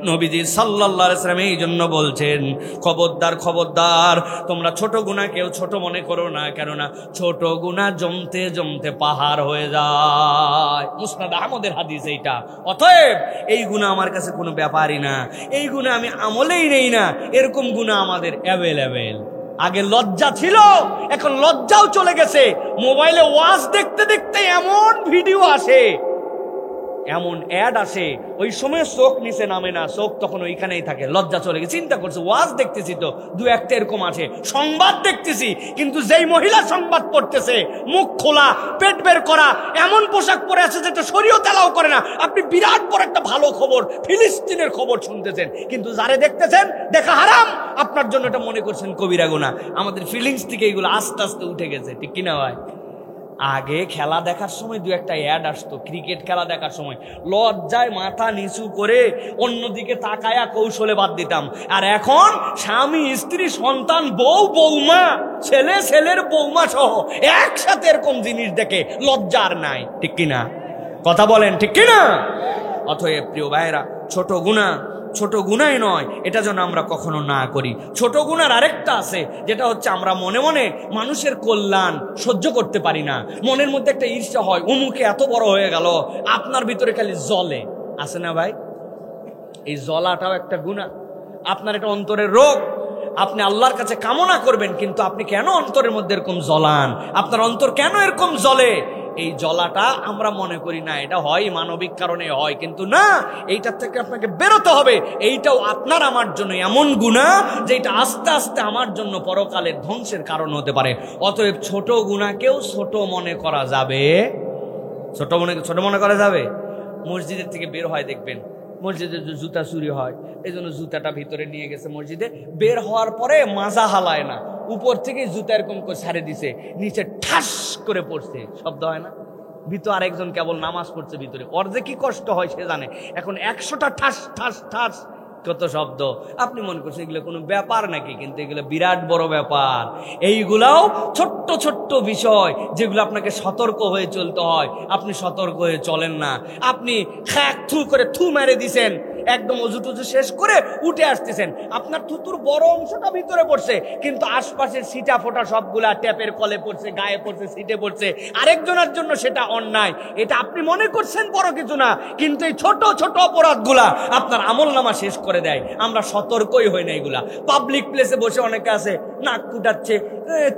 নবীজি সাল্লাল্লাহু আলাইহি ওয়াসাল্লাম এই জন্য বলছেন, খবরদার খবরদার, তোমরা ছোট গুনাহ কেউ ছোট মনে করো না, কেননা ছোট গুনাহ জমতে জমতে পাহাড় হয়ে যায়। মুসনাদ আহমদের হাদিস এইটা। অতএব এই গুনাহ আমার কাছে কোনো ব্যাপারই না, এই গুনাহ আমি আমলেই নেই না, এরকম গুনাহ আমাদের অ্যাভেলেবেল। আগে লজ্জা ছিল, এখন লজ্জাও চলে গেছে। মোবাইলে ওয়াজ দেখতে দেখতে এমন ভিডিও আসে, এমন অ্যাড আসে, ওই সময় চোখ নিচে নামে না, চোখ তখন ওইখানেই থাকে, লজ্জা চলে গেছে। চিন্তা করছে ওয়াজ দেখতেছি তো দু একটা এরকম আছে, সংবাদ দেখতেছি, কিন্তু যেই মহিলা সংবাদ পড়তেছে মুখ খোলা, পেট বের করা, এমন পোশাক পরে আছে যেটা শরীয়ত এলাও করে না, আপনি বিরাট বড় একটা ভালো খবর, ফিলিস্তিনের খবর শুনতেছেন, কিন্তু যারে দেখতেছেন দেখা হারাম, আপনার জন্য এটা মনে করছেন কবিরা গুনাহ। আমাদের ফিলিংস থেকে এগুলো আস্তে আস্তে উঠে গেছে, ঠিক কিনা ভাই? আগে খেলা দেখার সময় দু একটা অ্যাড আসতো, ক্রিকেট খেলা দেখার সময় লজ্জায় মাথা নিচু করে অন্যদিকে তাকায়া কৌশলে বাদ দিতাম। আর এখন স্বামী স্ত্রী সন্তান বউ বৌমা, ছেলে ছেলের বৌমা সহ একসাথে এরকম জিনিস দেখে লজ্জা আর নাই, ঠিক কিনা? কথা বলেন ঠিক কিনা? অতএব প্রিয় ভাইরা, ছোট গুনাহ ছোট গুনাই নয়, এটা যেন আমরা কখনো না করি। ছোট গুনার আরেকটা আছে, যেটা হচ্ছে আমরা মনে মনে মানুষের কল্যাণ সহ্য করতে পারি না, মনের মধ্যে একটা ঈর্ষা হয়, অমুকে এত বড় হয়ে গেল, আপনার ভিতরে খালি জ্বলে, আছে না ভাই? এই জ্বলাটাও একটা গুনাহ, আপনার এটা অন্তরের রোগ, আপনি আল্লাহর কাছে কামনা করবেন, কিন্তু আপনি কেন অন্তরের মধ্যে এরকম জ্বলান? আপনার অন্তর কেন এরকম জ্বলে? এই জ্বলাটা আমরা মনে করি না এটা হয় মানবিক কারণে হয়, কিন্তু না, এইটার থেকে আপনাকে বেরোতে হবে। এইটাও আপনার আমার জন্য এমন গুনাহ যেটা আস্তে আস্তে আমার জন্য পরকালের ধ্বংসের কারণ হতে পারে। অতএব ছোট গুনাহকেও ছোট মনে করা যাবে, ছোট মনে করা যাবে। মসজিদের থেকে বের হয় দেখবেন, মসজিদে জুতা চুরি হয়, এই জন্য জুতাটা ভিতরে নিয়ে গেছে মসজিদে, বের হওয়ার পরে মাজা হালায় না, উপর থেকে জুতা এরকম করে ছাড়ে দিছে, নিচে ঠাস করে পড়ছে, শব্দ হয় না? ভিতরে আরেকজন কেবল নামাজ পড়ছে ভিতরে, ওর যে কি কষ্ট হয় সে জানে। এখন 100টা ঠাস ঠাস ঠাস, কত শব্দ। আপনি মনে করছেন এগুলো কোনো ব্যাপার নাকি, কিন্তু এগুলো বিরাট বড় ব্যাপার। এইগুলাও ছোট্ট ছোট্ট বিষয় যেগুলো আপনাকে সতর্ক হয়ে চলতে হয়, আপনি সতর্ক হয়ে চলেন না। আপনি খ্যাক থু করে থু মেরে দিছেন, একদম অজু টুজু শেষ করে উঠে আসতেছেন, আপনার থুতুর বড় অংশটা ভিতরে পড়ছে, কিন্তু আশপাশের সিটা ফোটা সবগুলা ট্যাপের কলে পড়ছে, গায়ে পড়ছে, সিটে পড়ছে, আরেকজনের জন্য সেটা অন্যায়। এটা আপনি মনে করছেন বড় কিছু না, কিন্তু এই ছোট ছোট অপরাধগুলা আপনার আমলনামা শেষ করে দেয়। আমরা সতর্কই হই না। এগুলা পাবলিক প্লেসে বসে অনেকে আছে নাক কুটাচ্ছে,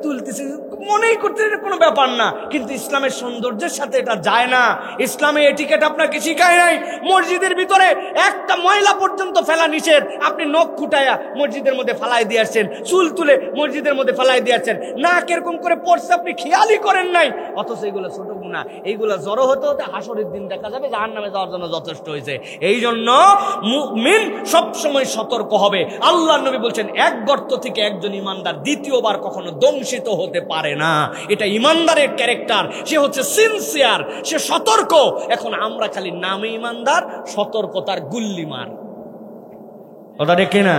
তুলতেছে, মনেই করতে কোনো ব্যাপার না, কিন্তু ইসলামের সৌন্দর্যের সাথে এটা যায় না। ইসলামে এটিকেট আপনাকে শিখায় নাই। মসজিদের ভিতরে একটা ময়লা পর্যন্ত ফেলা নিষেধ, আপনি নখ খুটায়া মসজিদের মধ্যে ফালাই দিয়ে আসছেন, চুল তুলে মসজিদের মধ্যে ফালাই দিয়ে আসছেন, নাক এরকম করে পড়ছে, আপনি খেয়ালই করেন নাই, অথচ এইগুলো ছোট গুনাহ। এইগুলো জড়ো হতে হতে হাসরের দিন দেখা যাবে জাহান্নামে যাওয়ার জন্য যথেষ্ট হয়েছে। এই জন্য মুমিন সবসময় সতর্ক হবে। আল্লাহর নবী বলছেন, এক গর্ত থেকে একজন ইমানদার দ্বিতীয়বার কখনো দংশিত হতে পারে না। এটা ইমানদারের ক্যারেক্টার, সে হচ্ছে সিনসিয়ার, সে সতর্ক। এখন আমরা খালি নামে ইমানদার, সতর্কতার গুল্লিমার, ওটা দেখে না,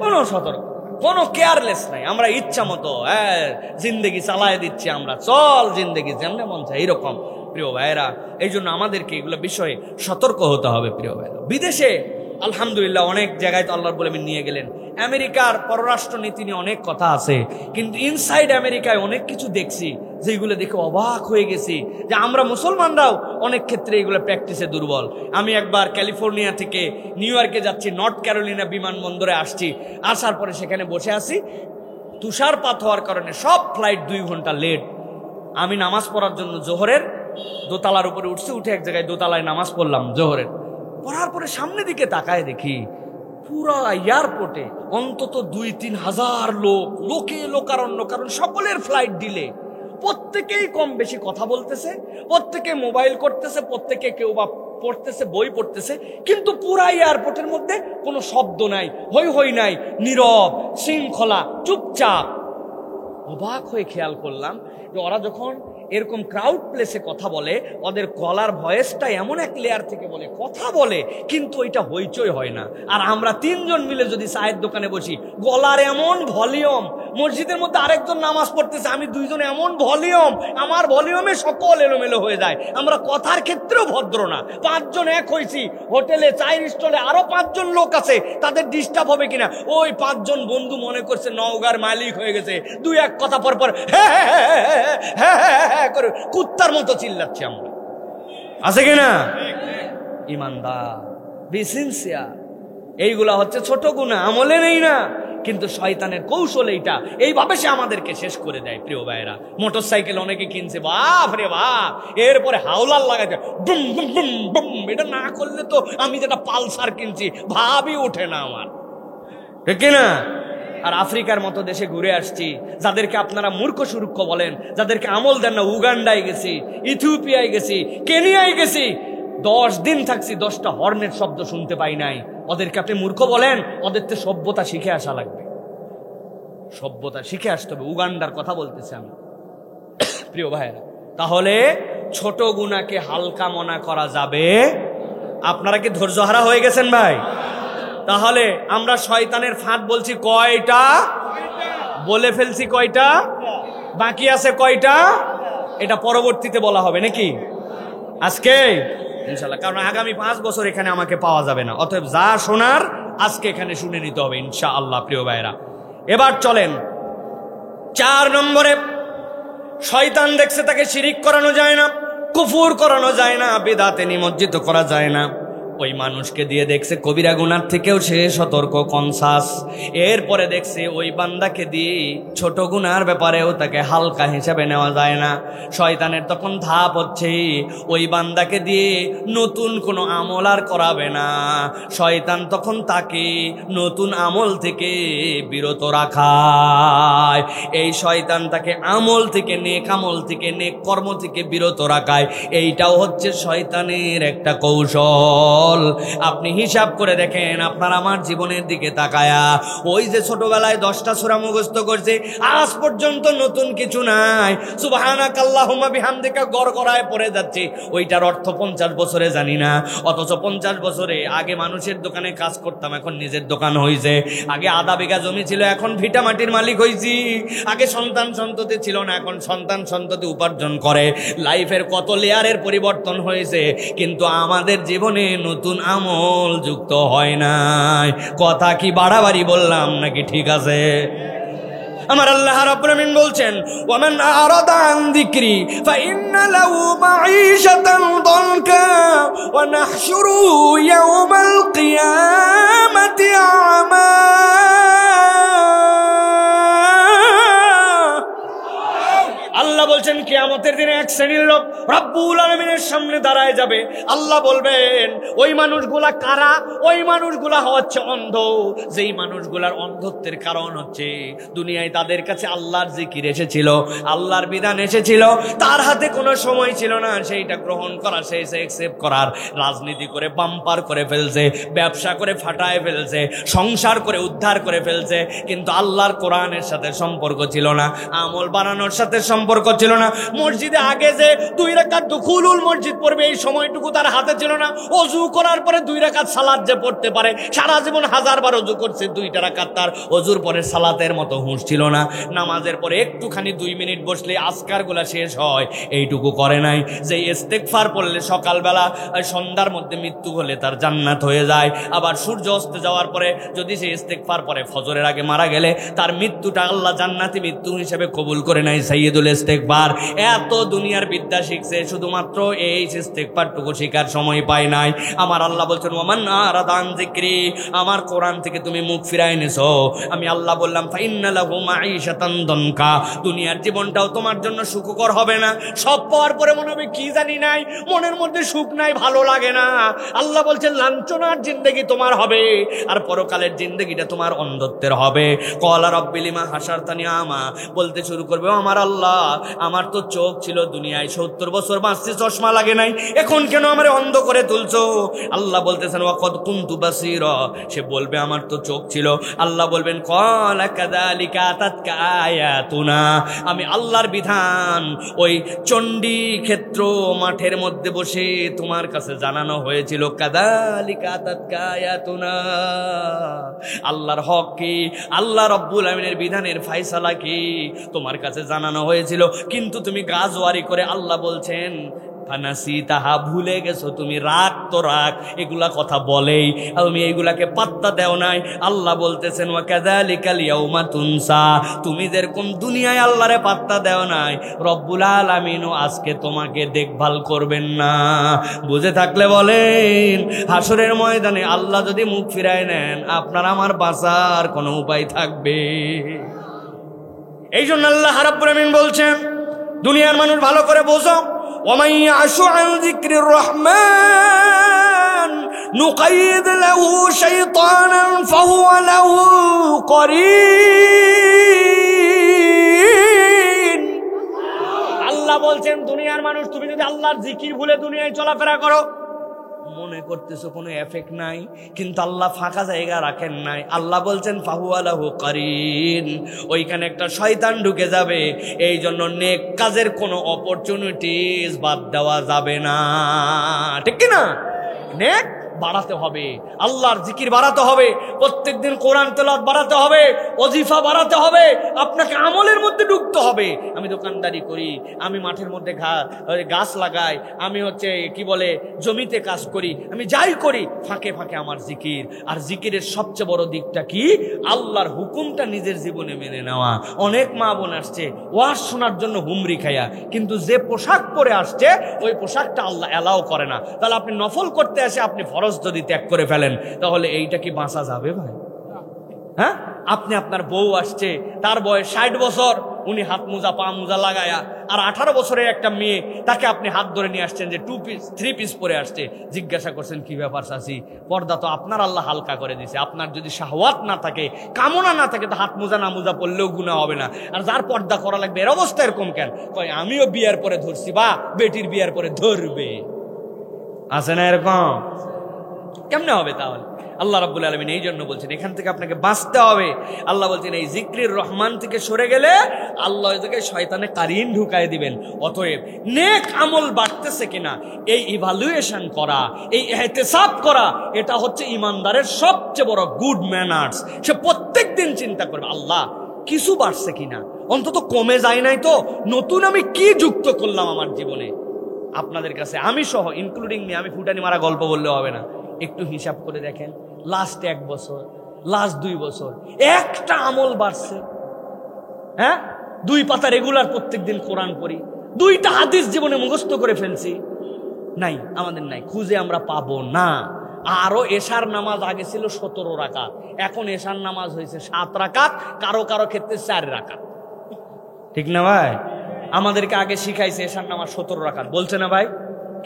কোনো সতর্ক, কোনো কেয়ারলেস নাই, আমরা ইচ্ছা মতো জিন্দেগি চালায় দিচ্ছি, আমরা চল জিন্দেগি যেমন মন চায় এইরকম। প্রিয় ভাইয়েরা, এই জন্য আমাদেরকে এগুলো বিষয়ে সতর্ক হতে হবে। প্রিয় ভাইয়েরা, বিদেশে আলহামদুলিল্লাহ অনেক জায়গায় তো আল্লাহর বলে নিয়ে গেলেন। আমেরিকার পররাষ্ট্র নীতি নিয়ে অনেক কথা আছে, কিন্তু ইনসাইড আমেরিকায় অনেক কিছু দেখছি যেগুলো দেখে অবাক হয়ে গেছি, যে আমরা মুসলমানরাও অনেক ক্ষেত্রে এগুলো প্র্যাকটিসে দুর্বল। আমি একবার ক্যালিফোর্নিয়া থেকে নিউ ইয়র্কে যাচ্ছি, নর্থ ক্যারোলিনা বিমানবন্দরে আসছি, আসার পরে সেখানে বসে আছি, তুষারপাত হওয়ার কারণে সব ফ্লাইট 2 ঘন্টা লেট। আমি নামাজ পড়ার জন্য জোহরের দোতলার উপরে উঠছি, উঠে এক জায়গায় দোতলায় নামাজ পড়লাম জোহরের। পড়ার পরে সামনের দিকে তাকায় দেখি পুরা এয়ারপোর্টে অন্তত 2-3 হাজার লোকে লোকারণ্য, কারণ সকলের ফ্লাইট ডিলে। প্রত্যেকেই কম বেশি কথা বলতেছে, প্রত্যেকে মোবাইল করতেছে, প্রত্যেকে কেউ বা পড়তেছে, বই পড়তেছে, কিন্তু পুরা এয়ারপোর্টের মধ্যে কোনো শব্দ নাই, হই হই নাই, নীরব, শৃঙ্খলা, চুপচাপ। অবাক হয়ে খেয়াল করলাম যে ওরা যখন এরকম ক্রাউড প্লেসে কথা বলে, ওদের গলার ভয়েসটা এমন এক লেয়ার থেকে বলে, কথা বলে, কিন্তু ওইটা হইচই হয় না। আর আমরা 3 জন মিলে যদি চায়ের দোকানে বসি, গলার এমন ভলিউম, মসজিদের মধ্যে আরেকজন নামাজ পড়তেছে, আমি 2 জন এমন ভলিউম, আমার ভলিউমে সকল এলোমেলো হয়ে যায়। আমরা কথার ক্ষেত্রেও ভদ্র না। 5 জন এক হয়েছি, হোটেলে চায়ের স্টলে আরো 5 জন লোক আছে, তাদের ডিস্টার্ব হবে কিনা, ওই 5 জন বন্ধু মনে করছে নওগাঁর মালিক হয়ে গেছে, 2-1 কথা পর পর হ্যাঁ করে কুত্তার মতো চিল্লাচ্ছি আমরা, আছে কিনা? ইমানদার, বি সিনসিয়ার। এইগুলা হচ্ছে ছোট গুনাহ, আমলে নেই না, কিন্তু শয়তানের কৌশল এইটা, এইভাবে সে আমাদেরকে শেষ করে দেয়। প্রিয় ভাইরা, মোটর সাইকেল অনেকে কিনছে, বাপ রে বাপ, এরপরে হাওলার লাগাতে বুম বুম বুম বুম, এটা না করলে তো আমি যেটা পালসার কিনছি ভাবই ওঠে না আমার, ঠিক না? আর আফ্রিকার মতো দেশে ঘুরে আসছি, যাদেরকে আপনারা মূর্খ সুরুক্ষ বলেন, যাদেরকে আমল দেন না, উগান্ডায় গেছি, ইথিওপিয়ায় গেছি, কেনিয়ায় গেছি, 10 দিন থাকছি, 10টা হর্নের শব্দ শুনতে পাই নাই। ওদেরকে আপনি মূর্খ বলেন? ওদের তো সভ্যতা শিখে আসা লাগবে, সভ্যতা শিখে আসতে হবে। উগান্ডার কথা বলতেছি আমি। প্রিয় ভাইরা, তাহলে ছোট গুনাহকে হালকা মনে করা যাবে? আপনারা কি ধৈর্যহারা হয়ে গেছেন ভাই? তাহলে আমরা শয়তানের ফাঁদ বলছি কয়টা? বলে ফেলছি কয়টা? বাকি আছে কয়টা? এটা পরবর্তীতে বলা হবে নাকি আজকে ইনশাআল্লাহ, কারণ আগামী 5 বছর এখানে আমাকে পাওয়া যাবে না। অতএব যা শোনার আজকে এখানে শুনে নিতে হবে ইনশাআল্লাহ। প্রিয় ভাইরা, এবার চলেন 4 নম্বরে। শয়তান দেখছে তাকে শিরিক করানো যায় না, কুফর করানো যায় না, বিদআতে নিমজ্জিত করা যায় না। ওই মানুষকে দিয়ে দেখছে কবিরা গুনার থেকেও সে সতর্ক, কনসাস। এরপরে দেখছে ওই বান্দাকে দিয়ে ছোট গুনার ব্যাপারেও তাকে হালকা হিসাবে নেওয়া যায় না। শয়তানের তখন ধাপ হচ্ছে ওই বান্দাকে দিয়ে নতুন কোনো আমল আর করাবে না। শয়তান তখন তাকে নতুন আমল থেকে বিরত রাখায়। এই শয়তান তাকে আমল থেকে, নেক আমল থেকে, নেক কর্ম থেকে বিরত রাখায়। এইটাও হচ্ছে শয়তানের একটা কৌশল। আপনি হিসাব করে দেখেন, আপনার আমার জীবনের দিকে তাকায়া, ওই যে ছোটবেলায় 10টা সূরা মুখস্থ করছে, আজ পর্যন্ত নতুন কিছু নাই, সুবহানাকাল্লাহুম্মা বিহামদিকা গড়গড়ায় পড়ে যাচ্ছে, ওইটার অর্থ 50 বছরে জানি না। অথচ 50 বছরে আগে মানুষের দোকানে কাজ করতাম, এখন নিজের দোকান হয়েছে। আগে আধা বিঘা জমি ছিল, এখন ভিটা মাটির মালিক হয়েছি। আগে সন্তান সন্ততি ছিল না, এখন সন্তান সন্ততি উপার্জন করে। লাইফের কত লেয়ারের পরিবর্তন হয়েছে, কিন্তু আমাদের জীবনে নতুন আমল যুক্ত হয় নাই। কথা কি বাড়াবাড়ি বললাম নাকি ঠিক আছে? আমার আল্লাহ রাব্বুল আমিন বলছেন, ওয়ামান আরাদা আন যিকরি ফাইন্না লাহু মাঈশাতান দানকা ওয়া নাহশুরু ইয়াওমাল কিয়ামাতি আমা। আল্লাহ বলছেন কিয়ামতের দিনে এক শ্রেণীর লোক রব্বুল আলামিনের সামনে দাঁড়ায় যাবে। আল্লাহ বলবেন, ওই মানুষগুলা কারা? ওই মানুষগুলা হচ্ছে অন্ধ। যেই মানুষগুলার অন্ধত্বের কারণ হচ্ছে দুনিয়ায় তাদের কাছে আল্লাহর জিকির এসেছিল, আল্লাহর বিধান এসেছিল, তার হাতে কোনো সময় ছিল না সেইটা গ্রহণ করা, সেই অ্যাকসেপ্ট করার। রাজনীতি করে বাম্পার করে ফেলছে, ব্যবসা করে ফাটায় ফেলছে, সংসার করে উদ্ধার করে ফেলছে, কিন্তু আল্লাহর কোরআনের সাথে সম্পর্ক ছিল না, আমল বানানোর সাথে সম্পর্ক ছিল না। মসজিদে আগে যে 2 রাকাত দুখুলুল মসজিদ পড়বে, এই সময়টুকু তার হাতে ছিল না। ওযু করার পরে 2 রাকাত সালাত যে পড়তে পারে, সারা জীবন 1000 বার ওযু করছে, 2টা রাকাত তার ওযুর পরে সালাতের মতো হুঁশ ছিল না। নামাজের পরে একটুখানি 2 মিনিট বসলে আজকারগুলা শেষ হয়, এইটুকু করে নাই। যে ইস্তেগফার পড়লে সকালবেলা সন্ধ্যার মধ্যে মৃত্যু হলে তার জান্নাত হয়ে যায়। আবার সূর্য অস্ত যাওয়ার পরে যদি সে ইস্তেগফার পরে ফজরের আগে মারা গেলে তার মৃত্যুটা আল্লাহ জান্নাতি মৃত্যু হিসেবে কবুল করে নাই। সাইয়্যিদুল ইস্তেগফার। এত দুনিয়ার বিদ্যা শিখছে, শুধুমাত্র এই ইস্তেগফারটুকু শিখার সময় পায় নাই। আমার আল্লাহ বলছেন, ওয়ামান আরাদা আন যিকরি, আমার কোরআন থেকে তুমি মুখ ফিরায় নিছো, আমি আল্লাহ বললাম ফাইন্না লাহু মাঈশাতান দানকা, দুনিয়ার জীবনটাও তোমার জন্য সুখকর হবে না। সব পাওয়ার পরে মনে হবে কি জানি নাই, মনের মধ্যে সুখ নাই, ভালো লাগে না। আল্লাহ বলছেন লাঞ্ছনার জিন্দেগি তোমার হবে, আর পরকালের জিন্দেগিটা তোমার অন্ধত্বের হবে। ক্বালা রাব্বি লিমা হাশারতানি আমা, বলতে শুরু করবে, আমার আল্লাহ, আমার তো চোখ ছিল দুনিয়ায় 70 বছর বাঁচতে, চশমা লাগে নাই, এখন কেন আমারে অন্ধ করে তুলছো? আল্লাহ বলতেছেন ওয়াকাদ কুনতু বাসীরা, সে বলবে আমার তো চোখ ছিল। আল্লাহ বলবেন ক্বালা কাযালিকা আতাতকা আয়াতুনা, আমি আল্লাহর বিধান ওই চণ্ডী ক্ষেত্র মাঠের মধ্যে বসে তোমার কাছে জানানো হয়েছিল। কাযালিকা আতাতকা আয়াতুনা, আল্লাহর হক কি, আল্লাহ রাব্বুল আমিনের বিধানের ফয়সালা কি তোমার কাছে জানানো হয়েছিল, কিন্তু তুমি গাজওয়ারি করে, আল্লাহ বলছেন ফানাসি তাহা, ভুলে গেছো তুমি, রাগ তো রাগ, এগুলা কথা বলেই তুমি এইগুলাকে পাত্তা দেও নাই। আল্লাহ বলতেছেন ওয়া কাযালিকাল ইয়াউমা তুনসা, তুমি যেরকম দুনিয়ায় আল্লাহরে পাত্তা দেও নাই, রব্বুল আলামিনও আজকে তোমাকে দেখভাল করবেন না। বুঝে থাকলে বলেন, হাসরের ময়দানে আল্লাহ যদি মুখ ফিরায় নেন, আপনার আমার বাঁচার কোনো উপায় থাকবে? এই জন্য আল্লাহ রাব্বুল আমিন বলছেন, দুনিয়ার মানুষ ভালো করে বোঝো, ওয়ামান ইয়াশু আন যিকরির রহমান নুকাইদ লাহু শাইতানান ফাহুয়া লাহু করিন। আল্লাহ বলছেন, দুনিয়ার মানুষ তুমি যদি আল্লাহর জিকির ভুলে দুনিয়ায় চলাফেরা করো, মনে করতেছো কোনো এফেক্ট নাই, কিন্তু আল্লাহ ফাঁকা জায়গা রাখেন নাই। আল্লাহ বলছেন ফাহুয়া লাহু করিন, ওইখানে একটা শয়তান ঢুকে যাবে। এই জন্য নেক কাজের কোনো অপরচুনিটিস বাদ দেওয়া যাবে না, ঠিক কি না? নেক বাড়াতে হবে, আল্লাহর জিকির বাড়াতে হবে, প্রত্যেকদিন কোরআন তেলাওয়াত বাড়াতে হবে, ওজিফা বাড়াতে হবে, আপনাকে আমলের মধ্যে ঢুকতে হবে। আমি দোকানদারি করি, আমি মাঠের মধ্যে গাছ লাগাই, আমি কি বলে জমিতে কাজ করি, আমি যাই করি, ফাঁকে ফাঁকে আমার জিকির। আর জিকিরের সবচেয়ে বড় দিকটা কি? আল্লাহর হুকুমটা নিজের জীবনে মেনে নেওয়া। অনেক মা বোন আসছে ওয়াজ শোনার জন্য হুমরি খায়া, কিন্তু যে পোশাক পরে আসছে ওই পোশাকটা আল্লাহ অ্যালাউ করে না। তাহলে আপনি নফল করতে আসে আপনি ফরজ যদি ত্যাগ করে ফেলেন, তাহলে এইটা কি বাঁচা যাবে ভাই? হ্যাঁ, আপনি আপনার বউ আসছে, তার বয়স 60 বছর, উনি হাত মোজা পা মোজা লাগায়া, আর 18 বছরের একটা মেয়ে, তাকে আপনি হাত ধরে নিয়ে আসছেন যে 2 পিস 3 পিস পরে আসছে। জিজ্ঞাসা করছেন কি ব্যাপার চাচি? পর্দা তো আপনার আল্লাহ হালকা করে দিছে, আপনার যদি শাহওয়াত না থাকে, কামনা না থাকে, তো হাত মোজা না মোজা পড়লেও গুনাহ হবে না। আর যার পর্দা করা লাগবে এর অবস্থা এরকম কেন? কয় আমিও বিয়ার পরে ধরছি, বা বেটির বিয়ার পরে ধরবে। আছে না এরকম? কেমনে হবে তাহলে? আল্লাহ রাব্বুল আলামিন এই জন্য বলছেন এখান থেকে আপনাকে বাঁচতে হবে। আল্লাহ বলছেন এই জিক্রির রহমান থেকে সরে গেলে আল্লাহ ওই জায়গায় শয়তানে কারিন ঢুকায় দিবেন। অতএব নেক আমল বাড়তেছে কিনা এই ইভালুয়েশন করা, এই ইহতিসাব করা, এটা হচ্ছে ইমানদারের সবচেয়ে বড় গুড ম্যানার্স। সে প্রত্যেক দিন চিন্তা করবে আল্লাহ কিছু বাড়ছে কিনা, অন্তত কমে যায় নাই তো, নতুন আমি কি যুক্ত করলাম আমার জীবনে। আপনাদের কাছে আমি সহ ইনক্লুডিং মি, আমি ফুটানি মারা গল্প বললে হবে না, একটু হিসাব করে দেখেন লাস্ট 1 বছর, লাস্ট 2 বছর একটা আমল বাড়ছে? হ্যাঁ, 2 পাতা রেগুলার প্রত্যেক দিন কোরআন পড়ি, 2টা হাদিস জীবনে মুখস্থ করে ফেলছি? নাই, আমাদের নাই, খুঁজে আমরা পাবো না। আরো এশার নামাজ আগে ছিল 17 রাকাত, এখন এশার নামাজ হয়েছে 7 রাকাত, কারো কারো ক্ষেত্রে 4 রাকাত। ঠিক না ভাই? আমাদেরকে আগে শিখাইছে এশার নামাজ 17 রাকাত, বলছে না ভাই?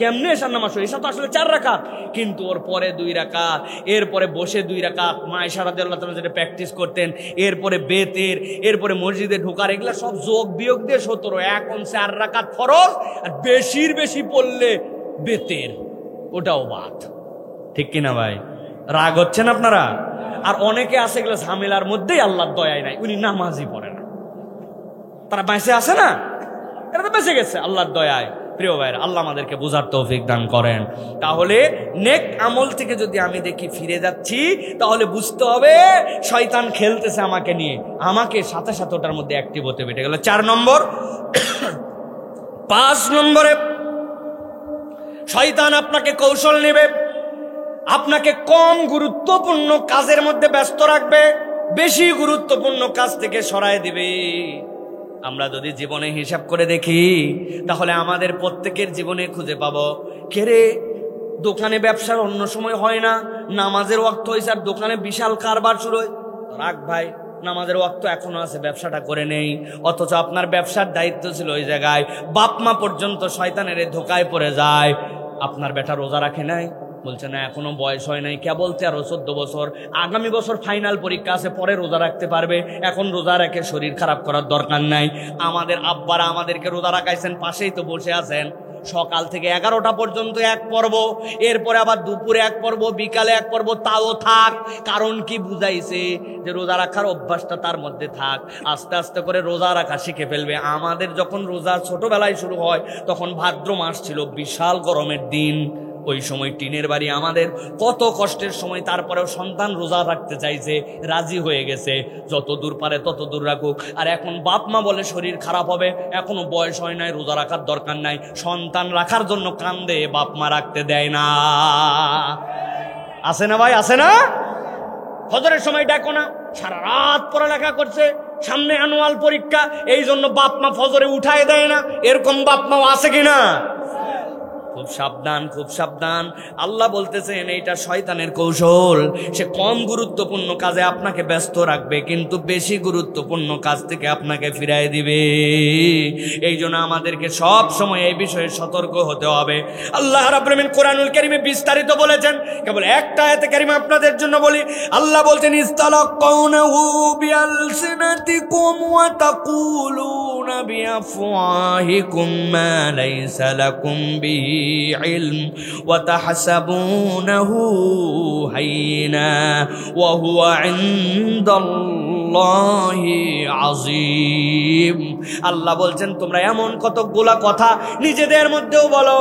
কেমনে এশার নামাজ? এশা তো আসলে 4 রাকাত, কিন্তু ওর পরে 2 রাকাত, এরপরে বসে 2 রাকাত, মা আয়েশা রাদিয়াল্লাহু তাআলা যেটা প্র্যাকটিস করতেন, এরপরে বেতের, এরপরে মসজিদে ঢোকার, এগুলা সব যোগ বিয়োগ দিয়ে 17। এখন 4 রাকাত ফরজ, আর বেশির বেশি পড়লে বেতের, ওটাও বাদ। ঠিক কিনা ভাই? রাগ হচ্ছেন আপনারা? আর অনেকে আছে এগুলো ঝামেলার মধ্যেই আল্লাহর দয়ায় নাই, উনি নামাজই পড়ে না, তারা বেঁচে আছে না? এরা তো বেঁচে গেছে আল্লাহর দয়ায়। প্রিয় ভাইরা, আল্লাহ আমাদেরকে বোঝার তৌফিক দান করেন। তাহলে নেক আমল থেকে যদি আমি দেখি ফিরে যাচ্ছি, তাহলে বুঝতে হবে শয়তান খেলতেছে আমাকে নিয়ে, আমাকে সাথে সাথে ওটার মধ্যে অ্যাক্টিভ হতে হবে। এটা গেল 4 নম্বর। 5 নম্বরে শয়তান আপনাকে কৌশল নেবে, আপনাকে কম গুরুত্বপূর্ণ কাজের মধ্যে ব্যস্ত রাখবে, বেশি গুরুত্বপূর্ণ কাজ থেকে সরায় দিবে। আমরা যদি জীবনে হিসাব করে দেখি, তাহলে আমাদের প্রত্যেকের জীবনে খুঁজে পাবো, কেরে দোকানে ব্যবসার অন্য সময় হয় না, নামাজের ওয়াক্ত হয়েছে আর দোকানে বিশাল কারবার শুরু হয়। রাখ ভাই, নামাজের ওয়াক্ত এখনো আছে, ব্যবসাটা করে নেই। অথচ আপনার ব্যবসার দায়িত্ব ছিল ওই জায়গায়, বাপ মা পর্যন্ত শয়তানের ধোকায় পড়ে যায়। আপনার বেটা রোজা রাখে নাই, বলছে না এখনো বয়স হয় নাই, কেবল 13-14 বছর, আগামী বছর ফাইনাল পরীক্ষা আছে, পরে রোজা রাখতে পারবে, এখন রোজা রেখে শরীর খারাপ করার দরকার নাই। আমাদের আব্বারা আমাদেরকে রোজা রাখাইছেন, পাশেই তো বসে আছেন, সকাল থেকে 11টা পর্যন্ত 1 পর্ব, এরপরে আবার দুপুরে 1 পর্ব, বিকালে 1 পর্ব, তাও থাক। কারণ কি বুঝাইছে? যে রোজা রাখার অভ্যাসটা তার মধ্যে থাক, আস্তে আস্তে করে রোজা রাখা শিখে ফেলবে। আমাদের যখন রোজা ছোটবেলায় শুরু হয়, তখন ভাদ্র মাস ছিল, বিশাল গরমের দিন, ওই সময় টিনের বাড়ি আমাদের, কত কষ্টের সময়, তারপরেও সন্তান রোজা রাখতে চাইছে, রাজি হয়ে গেছে, যত দূর পারে তত দূর রাখুক। আর এখন বাপ মা বলে শরীর খারাপ হবে, এখনো বয়স হয় নাই, রোজা রাখার দরকার নাই, সন্তান রাখার জন্য কান্দে, বাপ মা রাখতে দেয় না। আছে না ভাই, আছে না? ফজরের সময় দেখো না, সারা রাত পড়ালেখা করছে, সামনে অ্যানুয়াল পরীক্ষা, এই জন্য বাপ মা ফজরে উঠায় দেয় না। এরকম বাপ মাও আছে কিনা? খুব সাবধান, খুব সাবধান। আল্লাহ বলতেছেন এইটা শয়তানের কৌশল। সে কম গুরুত্বপূর্ণ কাজে আপনাকে ব্যস্ত রাখবে, কিন্তু বেশি গুরুত্বপূর্ণ কাজ থেকে আপনাকে ফিরাই দিবে। এই জন্য আমাদেরকে সব সময় এই বিষয়ে সতর্ক হতে হবে। আল্লাহ রাব্বুল আলামিন কোরআনুল কারীমে বিস্তারিত বলেছেন, কেবল একটা আয়াতে কারিমা আপনাদের জন্য বলি। আল্লাহ বলছেন, ইস্তালাকাউনাহু বিআলসিনাতিকুম ওয়া তাকুলুনা বিআফওয়াহিকুম মা লাইসা লাকুম বিহি علم وتحسبونه هينا وهو عند الله عظيم। আল্লাহ বলছেন, তোমরা এমন কতগুলা কথা নিজেদের মধ্যেও বলো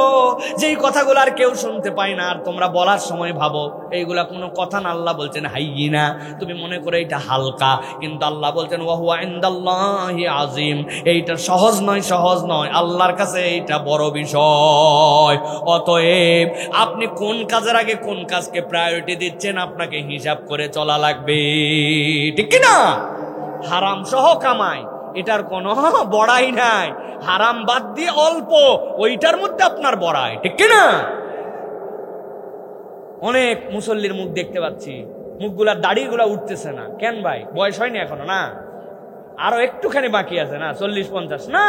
যেই কথাগুলো আর কেউ শুনতে পায় না, আর তোমরা বলার সময় ভাবো এইগুলা কোনো কথা না। আল্লাহ বলছেন হাইয়িনা, তুমি মনে করে এটা হালকা, কিন্তু আল্লাহ বলছেন ওয়া হুয়া ইনদাল্লাহি আযীম, এইটা সহজ নয়, সহজ নয়, আল্লাহর কাছে এইটা বড় বিষয়। অতএব আপনি কোন কাজের আগে কোন কাজকে প্রায়োরিটি দিচ্ছেন আপনাকে হিসাব করে চলা লাগবে, ঠিক কি না? হারাম সহ কামাই, এটার কোনো বড়াই নাই। হারাম বাদ দিয়ে অল্প, ওইটার মধ্যে আপনার বড়াই, ঠিক কি না? অনেক মুসল্লির মুখ দেখতে পাচ্ছি, মুখগুলার দাড়িগুলা উঠতেছে না। কেন ভাই? বয়স হয়নি এখনো না, আরো একটুখানি বাকি আছে না, 40-50 না।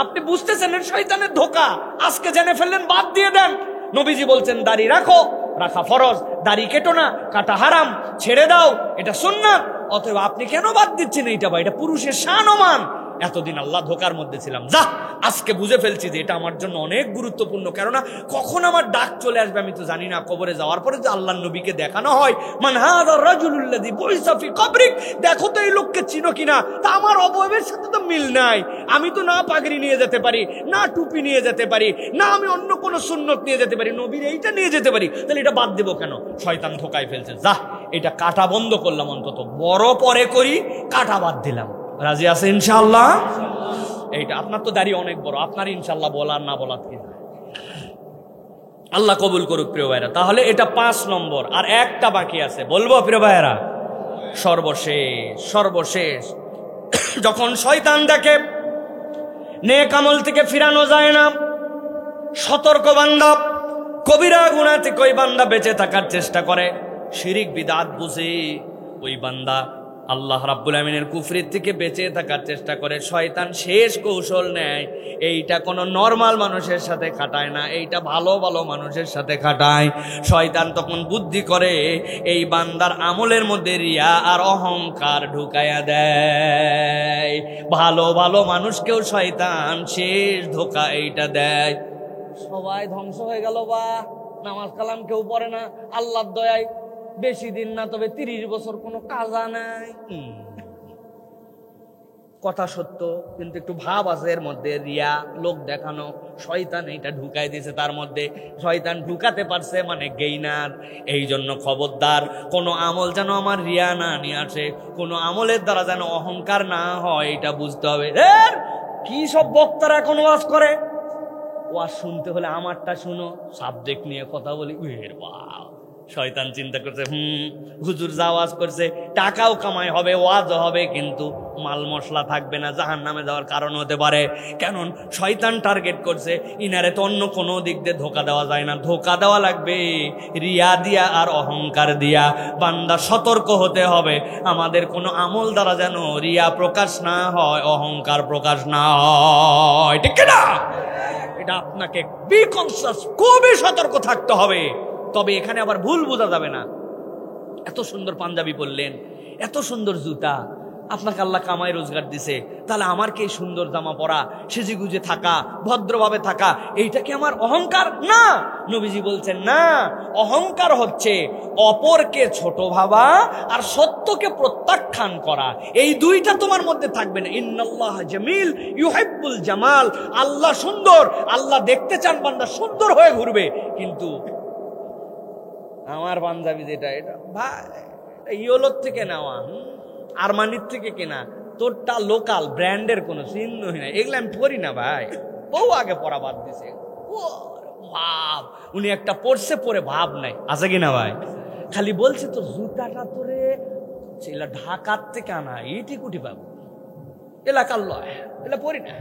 আপনি বুঝতেছেন এর শয়তানের ধোঁকা, আজকে জেনে ফেললেন, বাদ দিয়ে দেন। নবীজি বলছেন দাড়ি রাখো, রাখা ফরজ, দাড়ি কেটো না, কাটা হারাম, ছেড়ে দাও, এটা সুন্নাত। অতএব আপনি কেন বাদ দিচ্ছেন এইটা? ভাই, এটা পুরুষের শান ও মান। এতদিন আল্লাহ ধোকার মধ্যে ছিলাম, যা আজকে বুঝে ফেলছি যে এটা আমার জন্য অনেক গুরুত্বপূর্ণ। কেননা কখন আমার ডাক চলে আসবে আমি তো জানি না। কবরে যাওয়ার পরে যে আল্লাহর নবীকে দেখানো হয়, মান হাযার রাজুলুল্লাযী বুইসা ফি কবরিক, দেখো তো এই লোককে চিনো কিনা। তা আমার অবয়বের সাথে তো মিল নাই, আমি তো না পাগড়ি নিয়ে যেতে পারি, না টুপি নিয়ে যেতে পারি, না আমি অন্য কোনো সুন্নত নিয়ে যেতে পারি, নবীর এইটা নিয়ে যেতে পারি, তাহলে এটা বাদ দেবো কেন? শয়তান ধোকায় ফেলছে, যা এটা কাটা বন্ধ করলাম, অন্তত বড় পরে করি, কাটা বাদ দিলাম। রাজি আছে ইনশাআল্লাহ? এইটা আপনার তো দাড়ি অনেক বড়, আপনার ইনশাআল্লাহ বলার না বলার কি, আল্লাহ কবুল করুক প্রিয় ভাইরা। তাহলে এটা 5 নম্বর, আর একটা বাকি আছে, বলবো প্রিয় ভাইরা? সর্বশেষ যখন শয়তান দেখে নেক আমল থেকে ফিরানো যায় না, সতর্ক বান্দা, কবিরা গুনাহ থেকে ওই বান্দা বেঁচে থাকার চেষ্টা করে, শিরিক বিদআত বুঝে ওই বান্দা আল্লাহ রাব্বুল আমিনের কুফরির থেকে বেঁচে থাকার চেষ্টা করে। শয়তান শেষ কৌশল নেয়, এইটা কোনো নরমাল মানুষের সাথে খাটায় না, এইটা ভালো ভালো মানুষের সাথে খাটায়। শয়তান তখন বুদ্ধি করে এই বান্দার আমলের মধ্যে রিয়া আর অহংকার ঢুকায়া দেয়। ভালো ভালো মানুষকেও শয়তান শেষ ধোকা এইটা দেয়। সবাই ধ্বংস হয়ে গেল, বা নামাজ কালাম কেউ পড়ে না, আল্লাহর দয়ায় বেশি দিন না, তবে 30 বছর কোনো কাজা নাই। কথা সত্য, কিন্তু একটু ভাব আছে এর মধ্যে, রিয়া, লোক দেখানো। শয়তান এইটা ঢুকাই দিয়েছে তার মধ্যে। শয়তান ঢুকাতে পারছে মানে গেইনার। এই জন্য খবরদার, কোনো আমল যেন আমার রিয়া না নিয়ে আসে, কোনো আমলের দ্বারা যেন অহংকার না হয়, এটা বুঝতে হবে। কি সব বক্তারা এখন ওয়াজ করে, ওয়াজ শুনতে হলে আমারটা শুনো, সাবজেক্ট নিয়ে কথা বলি। শয়তান চিন্তা করছে, হুজুর যা ওয়াজ করছে, টাকাও কামাই হবে, ওয়াজও হবে, কিন্তু মাল মশলা থাকবে না, জাহান্নামে যাওয়ার কারণ হতে পারে। কেন? শয়তান টার্গেট করছে, ইনারে তো অন্য কোনো দিক দিয়ে ধোকা দেওয়া যায় না, ধোকা দেওয়া লাগবে রিয়া দিয়া আর অহংকার দিয়া। বান্দা সতর্ক হতে হবে, আমাদের কোনো আমল দ্বারা যেন রিয়া প্রকাশ না হয়, অহংকার প্রকাশ না হয়, ঠিক না? এটা আপনাকে বি কনসাস, খুবই সতর্ক থাকতে হবে। তবে এখানে আবার ভুল বোঝা যাবে না। এত সুন্দর পাঞ্জাবি পরলেন, এত সুন্দর জুতা, আপনাকে আল্লাহ কামাই রোজগার দিছে, তাহলে আমার কি সুন্দর জামা পরা, সেজে গুজে থাকা, ভদ্রভাবে থাকা, এইটা কি আমার অহংকার? না, নবীজি বলছেন না, অহংকার হচ্ছে অপরকে ছোট ভাবা আর সত্যকে প্রত্যাখ্যান করা। এই দুইটা তোমার মধ্যে থাকবে না। ইন্নাল্লাহ জামিল ইউহিব্বুল জামাল, আল্লাহ সুন্দর, আল্লাহ দেখতে চান বান্দা সুন্দর হয়ে ঘুরবে, কিন্তু আমার পাঞ্জাবি যেটা, এটা ভাই ইয়োলোর থেকে নেওয়া, আরমানির থেকে কেনা, তোরটা লোকাল ব্র্যান্ডের কোনো চিহ্নই নাই, এগুলো আমি পরি না ভাই। বউ আগে পরা বাদ দিছে। ও ভাব, উনি একটা পড়ছে, পরে ভাব নাই, আছে কিনা ভাই? খালি বলছে তো জুতাটা তোরে এলা ঢাকার থেকে আনা, ইটি কুটি পাবো, এলাকার লয়, এলা পড়ি না,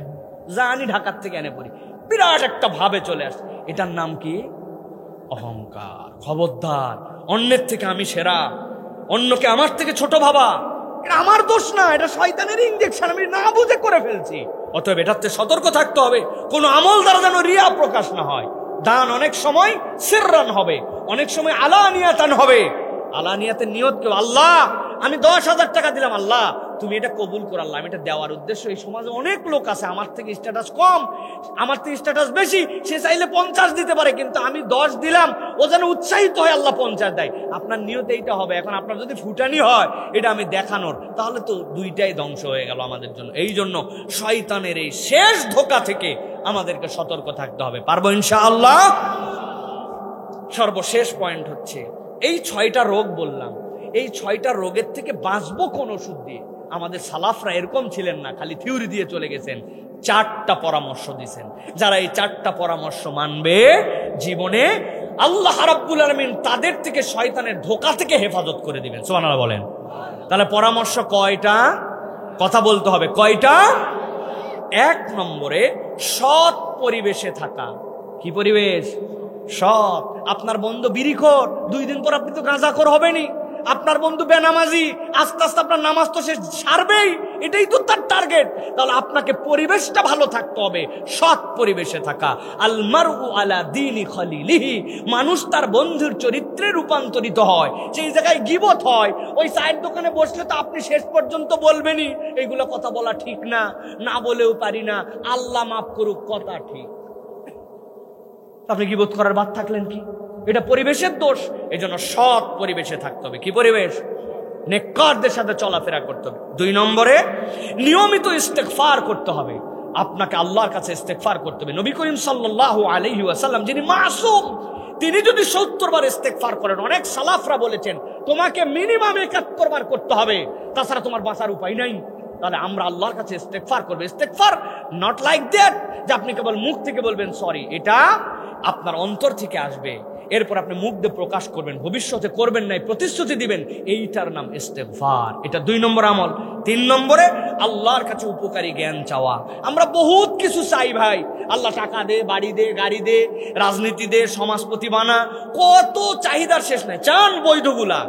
জানি ঢাকার থেকে এনে পড়ি। বিরাট একটা ভাবে চলে আসে। এটার নাম কি? অহংকার। খবরদার, অন্যের থেকে আমি সেরা, অন্যকে আমার থেকে ছোট ভাবা, এটা আমার দোষ না, এটা শয়তানের ইনজেকশন, আমি না বুঝে করে ফেলছি। অতএব এটাতে সতর্ক থাকতে হবে, কোনো আমল দ্বারা যেন রিয়া প্রকাশ না হয়। দান অনেক সময় সিররান হবে, অনেক সময় আলানিয়াতান হবে। আলানিয়াতের নিয়ত কেউ, আল্লাহ আমি 10,000 টাকা দিলাম, আল্লাহ তুমি এটা কবুল করো, আল্লাহ আমি এটা দেওয়ার উদ্দেশ্য। এই সমাজে অনেক লোক আছে আমার থেকে স্ট্যাটাস কম, আমার থেকে স্ট্যাটাস বেশি, সে চাইলে 50 দিতে পারে, কিন্তু আমি 10 দিলাম, ও যেন উৎসাহিত হয়, আল্লাহ 50 দেয়। আপনার নিয়ত এইটা হবে। এখন আপনার যদি ফুটানি হয় এটা আমি দেখানোর, তাহলে তো দুইটাই ধ্বংস হয়ে গেল আমাদের জন্য। এই জন্য শয়তানের এই শেষ ধোঁকা থেকে আমাদেরকে সতর্ক থাকতে হবে। পারবো ইনশাআল্লাহ? সর্বশেষ পয়েন্ট হচ্ছে, এই 6টা রোগ বললাম, এই 6টা রোগের থেকে বাঁচবো কোন ওষুধ দিয়ে? আমাদের সালাফরা এরকম ছিলেন না, খালি থিওরি দিয়ে চলে গেছেন। 4টা পরামর্শ দিয়েছেন। যারা এই 4টা পরামর্শ মানবে, জীবনে আল্লাহ রাব্বুল আলামিন তাদের থেকে শয়তানের ধোঁকা থেকে হেফাজত করে দিবেন। সুবহানাল্লাহ বলেন। তাহলে পরামর্শ কয়টা? কথা বলতে হবে, কয়টা? 1 নম্বরে সৎ পরিবেশে থাকা। কি পরিবেশ? সৎ। আপনার বন্ধু বিড়িখোর, 2 দিন পর আপনি তো গাঁজাখোর হবেনই। আপনার বন্ধু বেনামাজি, আস্তে আস্তে আপনার নামাজ তো সে সারবেই, এটাই তো তার টার্গেট। তাহলে আপনাকে পরিবেশটা ভালো থাকতে হবে, সৎ পরিবেশে থাকা। আল মারউ আলা দীনি খলিলিহি, মানুষ তার বন্ধুর চরিত্রে রূপান্তরিত হয়। সেই জায়গায় গীবত হয়, ওই চায়ের দোকানে বসলে তো আপনি শেষ পর্যন্ত বলবেনই এইগুলো কথা বলা ঠিক না, না বলেও পারি না, আল্লাহ মাফ করুক, কথা ঠিক। আপনি গীবত করার বাদ থাকলেন কি? এটা পরিবেশের দোষ। এই জন্য সৎ পরিবেশে থাকতে হবে। কি পরিবেশ? নেককারদের সাথে চলাফেরা করতে হবে। 2 নম্বরে নিয়মিত ইস্তেগফার করতে হবে। আপনাকে আল্লাহর কাছে ইস্তেগফার করতে হবে। নবী করিম সাল্লাল্লাহু আলাইহি ওয়াসাল্লাম, যিনি মাসুম, তিনি যদি 70 বার ইস্তেগফার করেন, অনেক সালাফরা বলেছেন তোমাকে মিনিমাম 71 বার করতে হবে, তাছাড়া তোমার বাঁচার উপায় নাই। তাহলে আমরা আল্লাহর কাছে ইস্তেগফার করব। ইস্তেগফার নট লাইক দ্যাট যে আপনি কেবল মুখ থেকে বলবেন সরি, এটা আপনার অন্তর থেকে আসবে, এরপর আপনি মুখ দিয়ে প্রকাশ করবেন, ভবিষ্যতে করবেন নাই প্রতিশ্রুতি দিবেন, এইটার নাম ইস্তেগফার। এটা 2 নম্বর আমল। 3 নম্বরে আল্লাহর কাছে উপকারী জ্ঞান চাওয়া। আমরা বহুত কিছু চাই ভাই, আল্লাহ টাকা দে, বাড়ি দে, গাড়ি দে, রাজনীতি দে, সমাজপতি বানা, কত চাহিদার শেষ নাই, চান বৈধগুলা,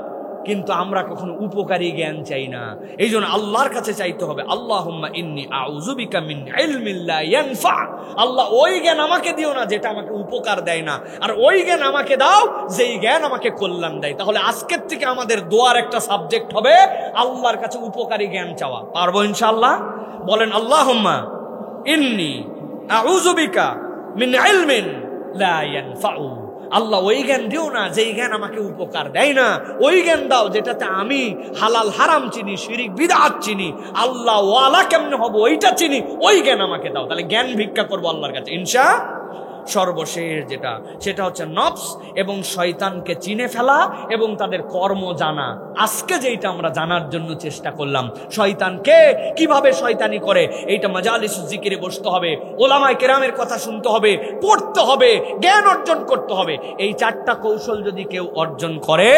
কিন্তু আমরা কখনো উপকারী জ্ঞান চাই না। এই জন্য আল্লাহর কাছে চাইতে হবে, আল্লাহুম্মা ইন্নী আউযু বিকা মিন ইলমিন লা ইয়ানফা। আল্লাহ ওই জ্ঞান আমাকে দিও না যেটা আমাকে উপকার দেয় না, আর ওই জ্ঞান আমাকে দাও যেই জ্ঞান আমাকে কল্যাণ দেয়। তাহলে আজকের থেকে আমাদের দোয়ার একটা সাবজেক্ট হবে আল্লাহর কাছে উপকারী জ্ঞান চাওয়া। পারবো ইনশাআল্লাহ? বলেন, আল্লাহুম্মা ইন্নী আউযু বিকা মিন ইলমিন লা ইয়ানফাউ। আল্লাহ ওই জ্ঞান দিও না যেই জ্ঞান আমাকে উপকার দেয় না, ওই জ্ঞান দাও যেটাতে আমি হালাল হারাম চিনি, শিরিক বিদআত চিনি, আল্লাহ ওয়ালা কেমনে হব ওইটা চিনি, ওই জ্ঞান আমাকে দাও। তাহলে জ্ঞান ভিক্ষা করবো আল্লাহর কাছে ইনশাআল্লাহ। সর্বশেষ যেটা, সেটা হচ্ছে নফস এবং শয়তানকে চিনে ফেলা এবং তাদের কর্ম জানা। আজকে যেটা আমরা জানার জন্য চেষ্টা করলাম, শয়তানকে কিভাবে শয়তানি করে, এইটা মাজালিসুজ জিকিরে বসতে হবে, ওলামায়ে কেরামের কথা শুনতে হবে, পড়তে হবে, জ্ঞান অর্জন করতে হবে। এই 4টা কৌশল যদি কেউ অর্জন করে,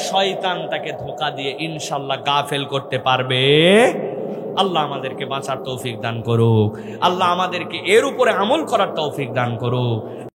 শয়তান তাকে ধোঁকা দিয়ে ইনশাআল্লাহ গাফেল করতে পারবে। আল্লাহ আমাদেরকে বাঁচার তৌফিক দান করুক, আল্লাহ আমাদেরকে এর উপরে আমল করার তৌফিক দান করুক।